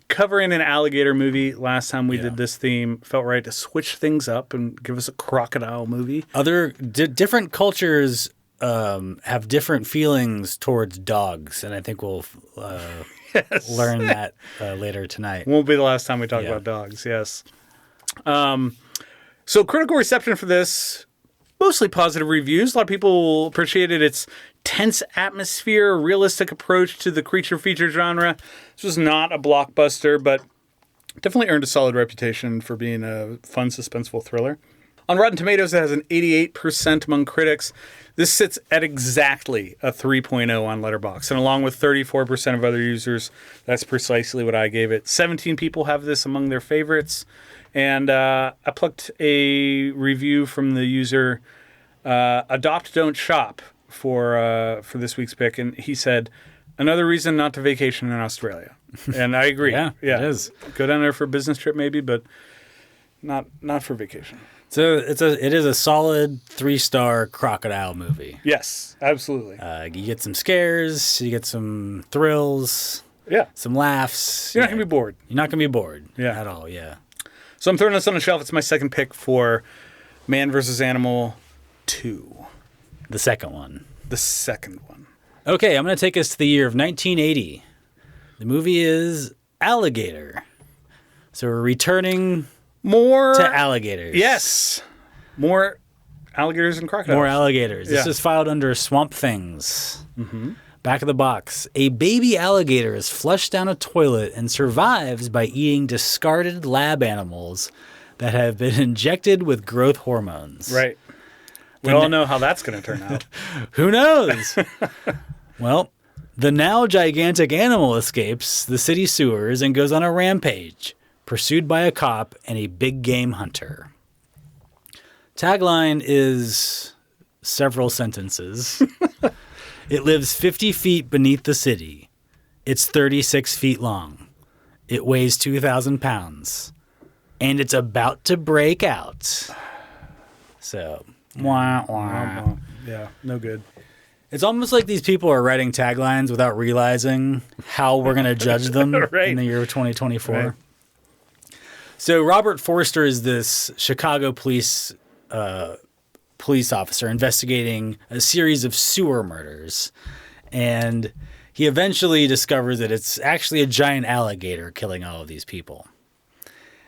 covering an alligator movie last time we did this theme, felt right to switch things up and give us a crocodile movie. Other different cultures have different feelings towards dogs, and I think we'll learn that later tonight. Won't be the last time we talk about dogs. Yes. So critical reception for this, mostly positive reviews. A lot of people appreciated its tense atmosphere, realistic approach to the creature feature genre. This was not a blockbuster, but definitely earned a solid reputation for being a fun, suspenseful thriller. On Rotten Tomatoes, it has an 88% among critics. This sits at exactly a 3.0 on Letterboxd. And along with 34% of other users, that's precisely what I gave it. 17 people have this among their favorites. And I plucked a review from the user Adopt Don't Shop for this week's pick. And he said, another reason not to vacation in Australia. And I agree. Yeah, it is. Go down there for a business trip maybe, but not for vacation. So it is a solid 3-star crocodile movie. Yes, absolutely. You get some scares, you get some thrills, some laughs. You're not going to be bored. You're not going to be bored at all, So I'm throwing this on the shelf. It's my second pick for Man vs. Animal 2. The second one. The second one. Okay, I'm going to take us to the year of 1980. The movie is Alligator. So we're returning... More to alligators. Yes. More alligators and crocodiles. More alligators. This is filed under Swamp Things. Mm-hmm. Back of the box. A baby alligator is flushed down a toilet and survives by eating discarded lab animals that have been injected with growth hormones. Right. We all know how that's going to turn out. Who knows? Well, the now gigantic animal escapes the city sewers and goes on a rampage, pursued by a cop and a big game hunter. Tagline is several sentences. It lives 50 feet beneath the city. It's 36 feet long. It weighs 2,000 pounds. And it's about to break out. So, wah, wah. Yeah, no good. It's almost like these people are writing taglines without realizing how we're going to judge them Right. in the year 2024. Right. So Robert Forster is this Chicago police officer investigating a series of sewer murders. And he eventually discovers that it's actually a giant alligator killing all of these people.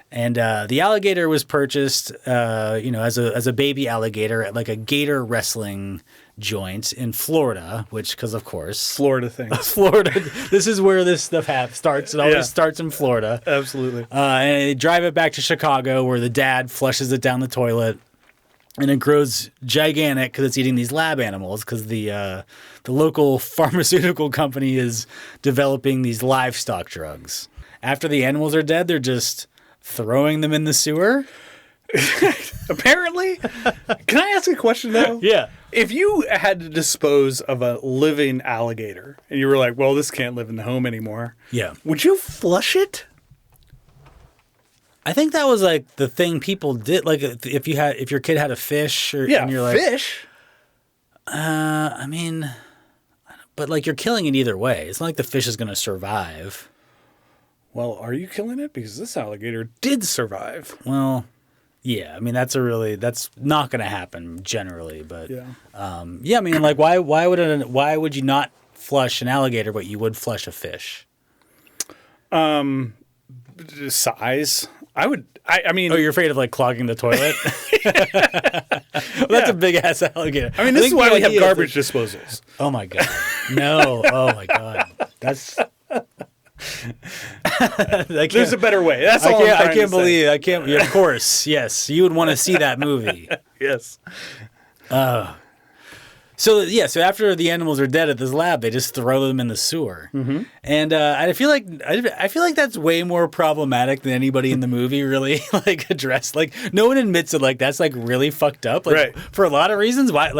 And the alligator was purchased, as a baby alligator at like a gator wrestling joint in Florida, because of course Florida things. Florida. This is where this stuff starts. It always starts in Florida. Absolutely. And they drive it back to Chicago, where the dad flushes it down the toilet, and it grows gigantic because it's eating these lab animals. Because the local pharmaceutical company is developing these livestock drugs. After the animals are dead, they're just throwing them in the sewer. Apparently. Can I ask a question, though? Yeah. If you had to dispose of a living alligator and you were like, well, this can't live in the home anymore. Yeah. Would you flush it? I think that was like the thing people did. Like if your kid had a fish, and you're like, fish. I mean, but like you're killing it either way. It's not like the fish is going to survive. Well, are you killing it? Because this alligator did survive. Well, yeah. I mean, that's not going to happen generally. But Yeah. I mean, like why would you not flush an alligator, but you would flush a fish? Size. I mean. Oh, you're afraid of like clogging the toilet? Well, that's a big ass alligator. I mean, this is think why the we have idea is garbage disposals. Oh my god. No. Oh my god. That's. There's a better way. That's all I'm trying I can't to say. believe. I can't. Yeah, of course. Yes. You would want to see that movie. Yes. So after the animals are dead at this lab, they just throw them in the sewer, and I feel like that's way more problematic than anybody in the movie really like addressed. Like no one admits it. Like that's like really fucked up. Like, right. For a lot of reasons. Why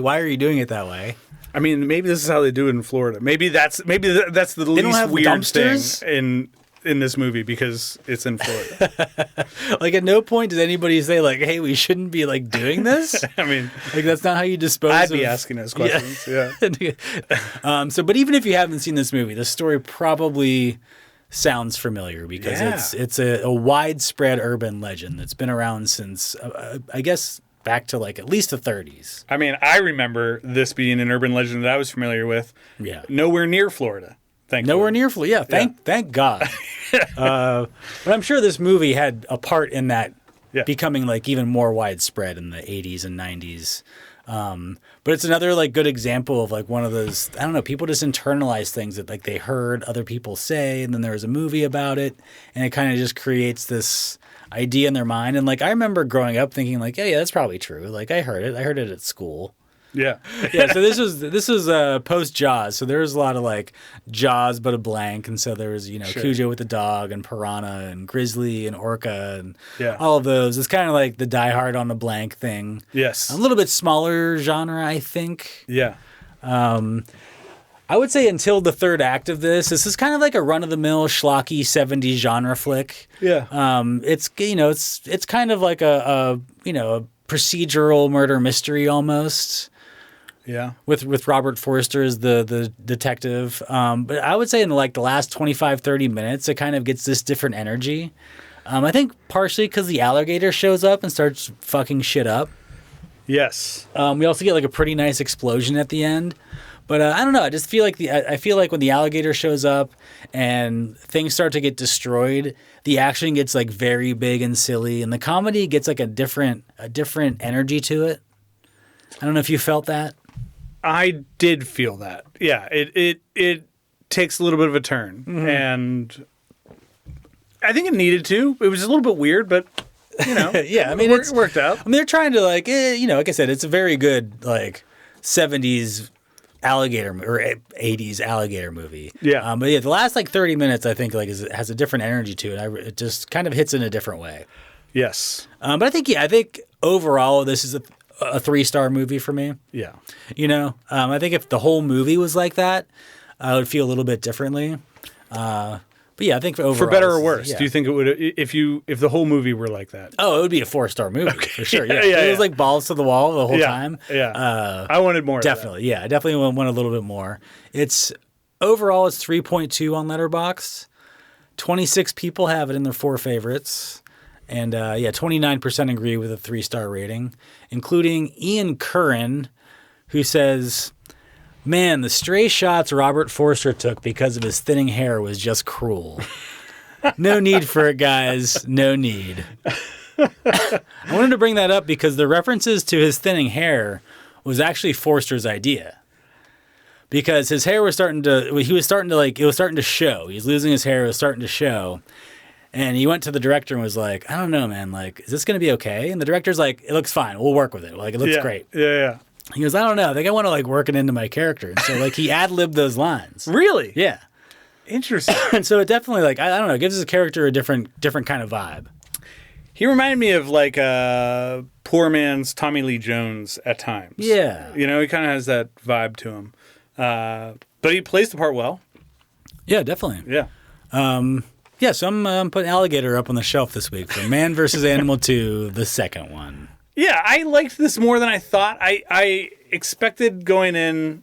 are you doing it that way? I mean, maybe this is how they do it in Florida. Maybe that's the least weird dumpsters? thing in this movie because it's in Florida. Like at no point does anybody say like, "Hey, we shouldn't be like doing this." I mean, like that's not how you dispose. I'd be asking those questions. Yeah. But even if you haven't seen this movie, the story probably sounds familiar because it's a widespread urban legend that's been around since I guess back to like at least the 30s. I mean, I remember this being an urban legend that I was familiar with. Yeah. Nowhere near Florida. Nowhere near Florida. Yeah. Thank God. But I'm sure this movie had a part in that becoming like even more widespread in the 80s and 90s. But it's another like good example of like one of those, I don't know, people just internalize things that like they heard other people say, and then there was a movie about it, and it kind of just creates this idea in their mind. And like I remember growing up thinking like, yeah, that's probably true. Like I heard it at school. Yeah. So this was post Jaws. So there was a lot of like Jaws but a blank, and so there was Cujo with the dog and Piranha and Grizzly and Orca and all of those. It's kind of like the Die Hard on the blank thing. Yes. A little bit smaller genre, I think. Yeah. I would say until the third act of this is kind of like a run-of-the-mill schlocky 70s genre flick. Yeah. It's it's kind of like a procedural murder mystery almost. Yeah. With Robert Forster as the detective. But I would say in like the last 25, 30 minutes, it kind of gets this different energy. I think partially because the alligator shows up and starts fucking shit up. Yes. We also get like a pretty nice explosion at the end. But I don't know. I just feel like I feel like when the alligator shows up and things start to get destroyed, the action gets like very big and silly, and the comedy gets like a different energy to it. I don't know if you felt that. I did feel that. Yeah, it takes a little bit of a turn, and I think it needed to. It was a little bit weird, but Yeah, I mean, it worked out. I mean, they're trying to like I said, it's a very good like 70s alligator or 80s alligator movie. Yeah. But yeah, the last like 30 minutes, I think like has a different energy to it. It just kind of hits in a different way. Yes. But I think overall this is a 3-star movie for me. Yeah. I think if the whole movie was like that, I would feel a little bit differently. But yeah, I think overall, For better or worse, yeah. do you think it would if the whole movie were like that? Oh, it would be a 4-star movie for sure. Yeah, Yeah, it was like balls to the wall the whole time. Yeah, I wanted more. Definitely, yeah, I definitely want a little bit more. It's 3.2 on Letterboxd. 26 people have it in their 4 favorites, and 29% agree with a 3-star rating, including Ian Curran, who says, "Man, the stray shots Robert Forster took because of his thinning hair was just cruel. No need for it, guys. No need." I wanted to bring that up because the references to his thinning hair was actually Forster's idea. Because his hair was starting to show. He was losing his hair. It was starting to show. And he went to the director and was like, "I don't know, man. Like, is this going to be okay?" And the director's like, "It looks fine. We'll work with it. Like, it looks great." Yeah. He goes, "I don't know. I think I want to like work it into my character." And so like he ad-libbed those lines. Really? Yeah. Interesting. And so it definitely like I don't know, it gives his character a different kind of vibe. He reminded me of like a poor man's Tommy Lee Jones at times. Yeah. He kind of has that vibe to him. But he plays the part well. Yeah, definitely. Yeah. So I'm putting Alligator up on the shelf this week for Man vs. Animal 2, the second one. Yeah, I liked this more than I thought. I expected going in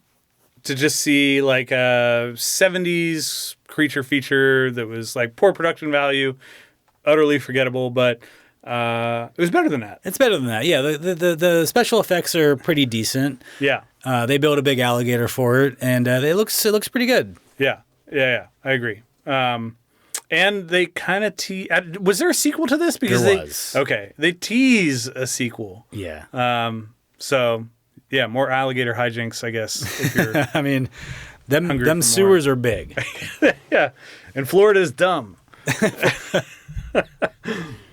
to just see like a 70s creature feature that was like poor production value, utterly forgettable, but it was better than that. It's better than that. Yeah, the special effects are pretty decent. Yeah. They built a big alligator for it, and it looks pretty good. Yeah. I agree. And they kind of was there a sequel to this? Because there was. Okay. They tease a sequel. Yeah. So yeah, more alligator hijinks, I guess. If you're I mean, them sewers are big. Yeah. And Florida's dumb.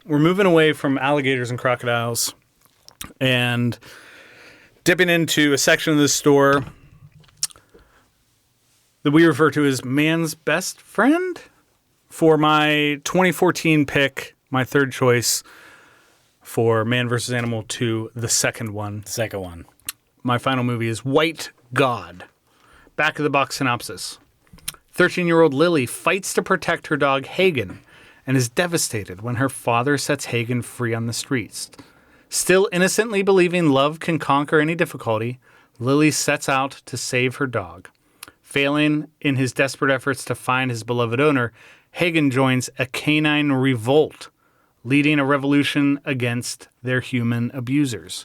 We're moving away from alligators and crocodiles and dipping into a section of the store that we refer to as man's best friend. For my 2014 pick, my third choice for Man vs. Animal 2, the second one. The second one. My final movie is White God. Back of the box synopsis. 13-year-old Lily fights to protect her dog Hagen and is devastated when her father sets Hagen free on the streets. Still innocently believing love can conquer any difficulty, Lily sets out to save her dog. Failing in his desperate efforts to find his beloved owner, Hagen joins a canine revolt, leading a revolution against their human abusers.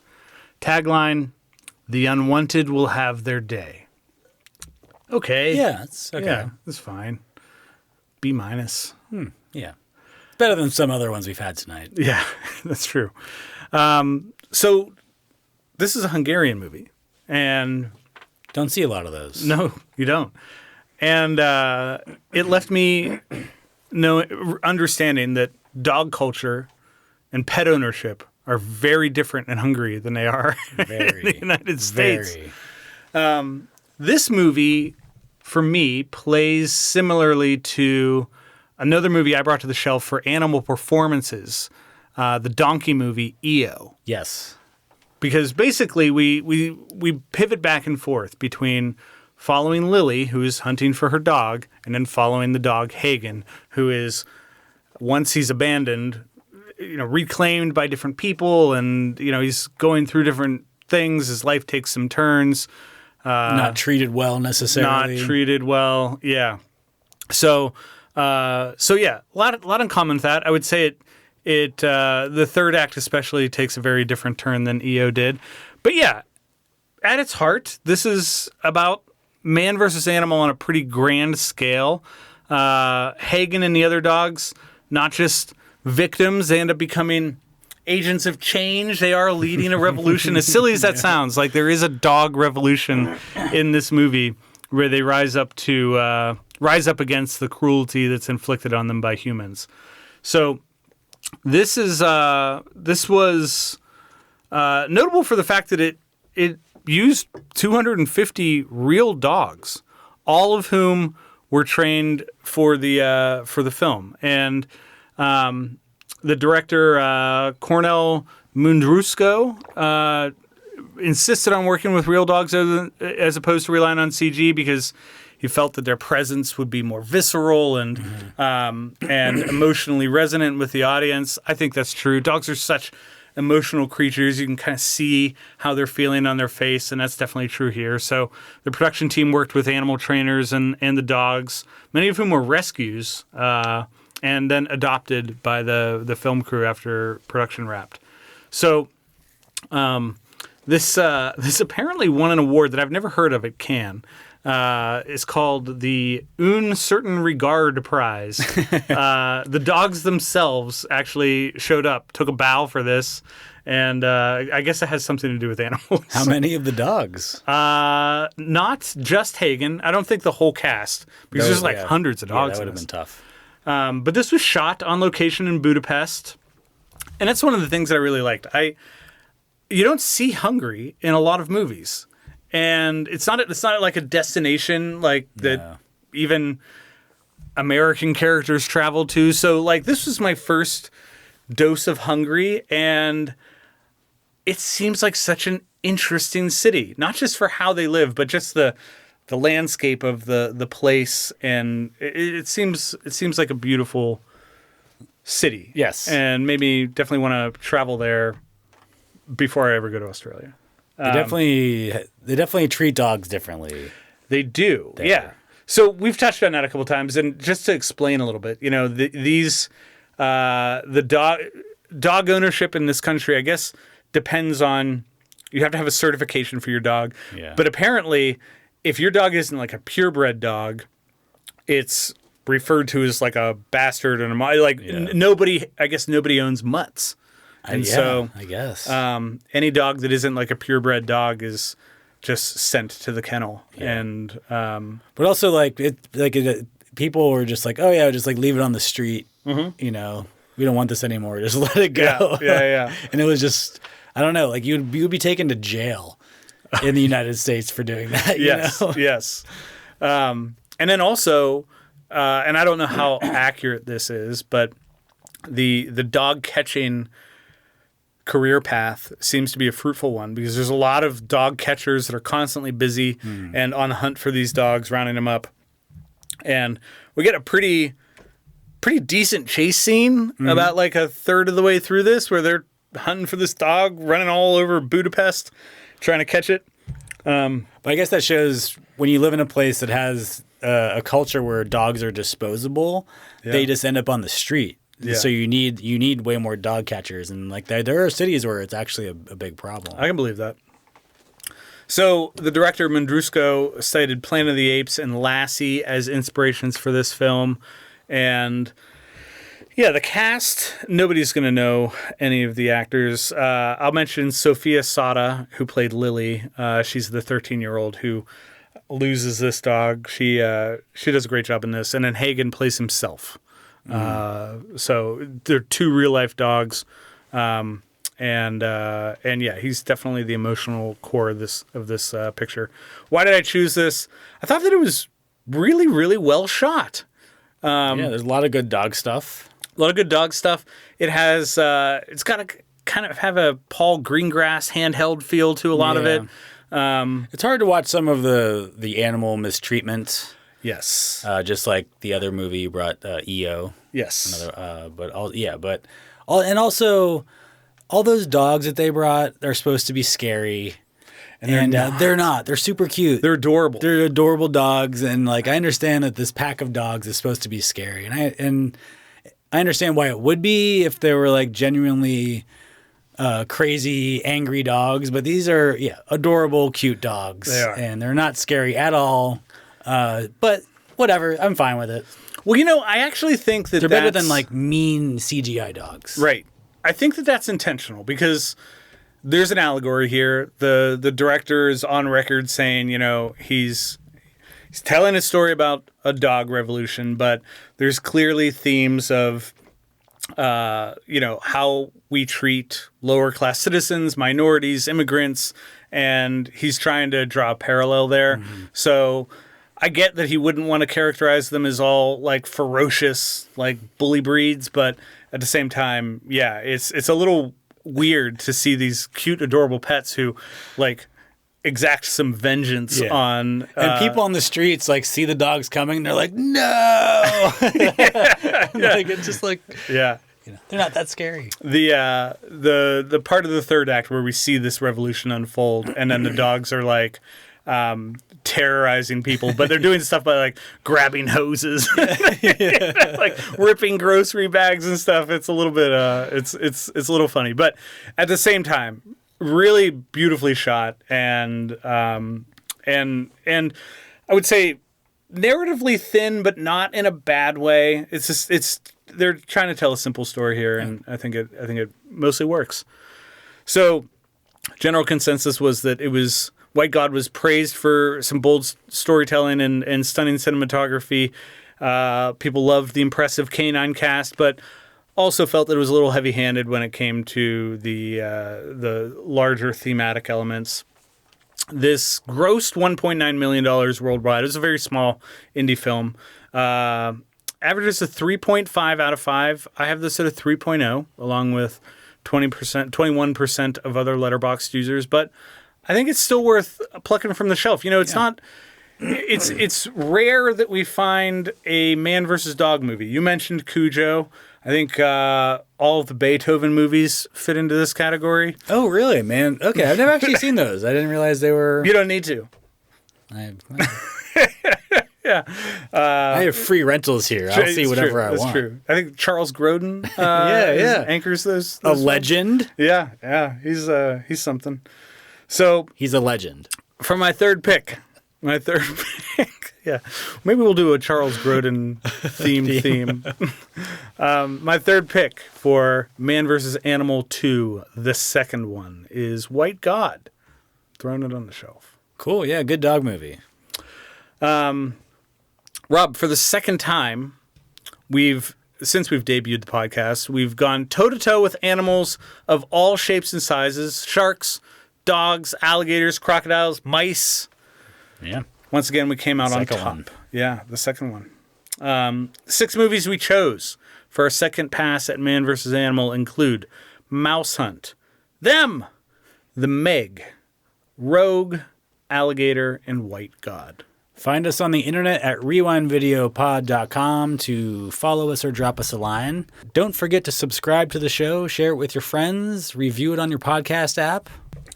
Tagline, "The unwanted will have their day." Okay. Yeah, it's okay. Yeah, that's fine. B-. Yeah. Better than some other ones we've had tonight. Yeah, that's true. So this is a Hungarian movie, and don't see a lot of those. No, you don't. And it left me understanding that dog culture and pet ownership are very different in Hungary than they are in the United States. This movie, for me, plays similarly to another movie I brought to the shelf for animal performances, the donkey movie EO. Yes. Because basically we pivot back and forth between following Lily, who is hunting for her dog, and then following the dog Hagen, who is, once he's abandoned, reclaimed by different people, and he's going through different things. His life takes some turns. Not treated well necessarily. Not treated well. Yeah. So yeah, a lot in common with that. I would say it the third act especially takes a very different turn than EO did. But yeah, at its heart, this is about man versus animal on a pretty grand scale. Hagen and the other dogs, not just victims, they end up becoming agents of change. They are leading a revolution. As silly as that sounds, like there is a dog revolution in this movie where they rise up against the cruelty that's inflicted on them by humans. So this was notable for the fact that it used 250 real dogs, all of whom were trained for the film. And the director Cornel Mundrusco insisted on working with real dogs as opposed to relying on CG because he felt that their presence would be more visceral and emotionally resonant with the audience. I think that's true. Dogs are such emotional creatures. You can kind of see how they're feeling on their face, and that's definitely true here. So the production team worked with animal trainers and the dogs, many of whom were rescues, and then adopted by the film crew after production wrapped. So this apparently won an award that I've never heard of at Cannes. It's called the Un Certain Regard Prize. The dogs themselves actually showed up, took a bow for this, and I guess it has something to do with animals. How many of the dogs? Not just Hagen. I don't think the whole cast, because there's like hundreds of dogs. That would in have been tough. But this was shot on location in Budapest, and that's one of the things that I really liked. You don't see Hungary in a lot of movies. And it's not like a destination like that even American characters travel to. So like this was my first dose of Hungary, and it seems like such an interesting city, not just for how they live, but just the landscape of the place, and it seems like a beautiful city. Yes, and maybe definitely want to travel there before I ever go to Australia. They definitely treat dogs differently. They do, yeah. So we've touched on that a couple times, and just to explain a little bit, the dog ownership in this country, I guess, depends on, you have to have a certification for your dog. Yeah. But apparently, if your dog isn't like a purebred dog, it's referred to as like a bastard and nobody owns mutts. And I guess any dog that isn't like a purebred dog is just sent to the kennel. Yeah. And but also people were just like, oh yeah, just like leave it on the street. Mm-hmm. We don't want this anymore. Just let it go. Yeah. And it was just, I don't know, like you'd be taken to jail in the United States for doing that. Yes. And then also, and I don't know how accurate this is, but the dog catching career path seems to be a fruitful one, because there's a lot of dog catchers that are constantly busy and on the hunt for these dogs, rounding them up. And we get a pretty decent chase scene about like a third of the way through this, where they're hunting for this dog, running all over Budapest, trying to catch it. But I guess that shows when you live in a place that has a culture where dogs are disposable, they just end up on the street. Yeah. So you need way more dog catchers, and like there are cities where it's actually a big problem. I can believe that. So the director Mundrusco cited Planet of the Apes and Lassie as inspirations for this film, and the cast, nobody's going to know any of the actors. I'll mention Sofia Sada, who played Lily. She's the 13-year-old who loses this dog. She does a great job in this, and then Hagen plays himself. So they're two real life dogs. And he's definitely the emotional core of this picture. Why did I choose this? I thought that it was really, really well shot. There's a lot of good dog stuff. It has, it's got a kind of have a Paul Greengrass handheld feel to a lot of it. It's hard to watch some of the animal mistreatment. Yes. Just like the other movie you brought, EO. Yes. Also all those dogs that they brought are supposed to be scary. And they're not. They're super cute. They're adorable. They're adorable dogs, and like I understand that this pack of dogs is supposed to be scary, and I understand why it would be if they were like genuinely crazy, angry dogs. But these are adorable, cute dogs. They are, and they're not scary at all. But whatever, I'm fine with it. Well, I actually think that they're better than like mean CGI dogs. Right. I think that that's intentional, because there's an allegory here. The director is on record saying, he's telling a story about a dog revolution, but there's clearly themes of how we treat lower class citizens, minorities, immigrants, and he's trying to draw a parallel there. So I get that he wouldn't want to characterize them as all like ferocious, like bully breeds, but at the same time, yeah, it's a little weird to see these cute, adorable pets who like exact some vengeance on and people on the streets like see the dogs coming and they're like, no. Like it's just like they're not that scary. The part of the third act where we see this revolution unfold and then the dogs are like terrorizing people, but they're doing stuff by like grabbing hoses, like ripping grocery bags and stuff. It's a little bit it's a little funny, but at the same time, really beautifully shot and I would say narratively thin, but not in a bad way. It's just they're trying to tell a simple story here, and I think it mostly works. So, general consensus was that White God was praised for some bold storytelling and stunning cinematography. People loved the impressive canine cast, but also felt that it was a little heavy-handed when it came to the larger thematic elements. This grossed $1.9 million worldwide. It was a very small indie film. Averages a 3.5 out of 5. I have this at a 3.0, along with 21% of other Letterboxd users. But I think it's still worth plucking from the shelf. It's not. It's rare that we find a man versus dog movie. You mentioned Cujo. I think all of the Beethoven movies fit into this category. Oh, really, man? Okay, I've never actually seen those. I didn't realize they were. You don't need to. Yeah. I have free rentals here. I'll see whatever I want. That's true. I think Charles Grodin anchors those a legend? Yeah. He's something. So he's a legend. For my third pick. Yeah. Maybe we'll do a Charles Grodin theme. My third pick for Man vs. Animal 2, the second one, is White God. Throwing it on the shelf. Cool. Yeah, good dog movie. Rob, for the second time, since we've debuted the podcast, we've gone toe-to-toe with animals of all shapes and sizes. Sharks, dogs, alligators, crocodiles, mice. Yeah. Once again, we came out on top. One. Yeah, the second one. 6 movies we chose for our second pass at Man vs. Animal include MouseHunt, Them, The Meg, Rogue, Alligator, and White God. Find us on the internet at rewindvideopod.com to follow us or drop us a line. Don't forget to subscribe to the show, share it with your friends, review it on your podcast app.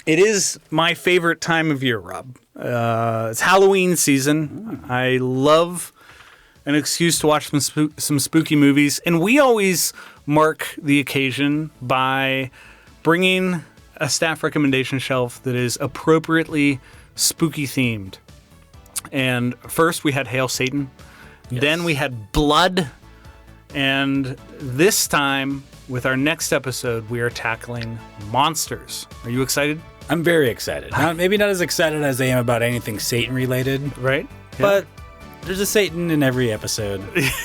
It is my favorite time of year, Rob. It's Halloween season. I love an excuse to watch some spooky movies, and we always mark the occasion by bringing a staff recommendation shelf that is appropriately spooky themed. And first we had Hail Satan. Yes. Then we had Blood. And this time, with our next episode, we are tackling monsters. Are you excited? I'm very excited. Maybe not as excited as I am about anything Satan related. Right? Yeah. But there's a Satan in every episode.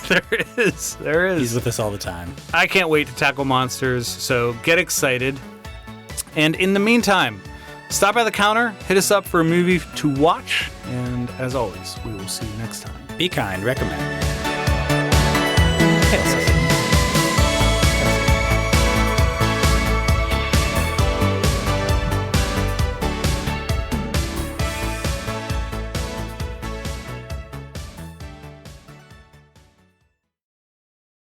There is. He's with us all the time. I can't wait to tackle monsters, so get excited. And in the meantime, stop by the counter, hit us up for a movie to watch, and as always, we will see you next time. Be kind, recommend.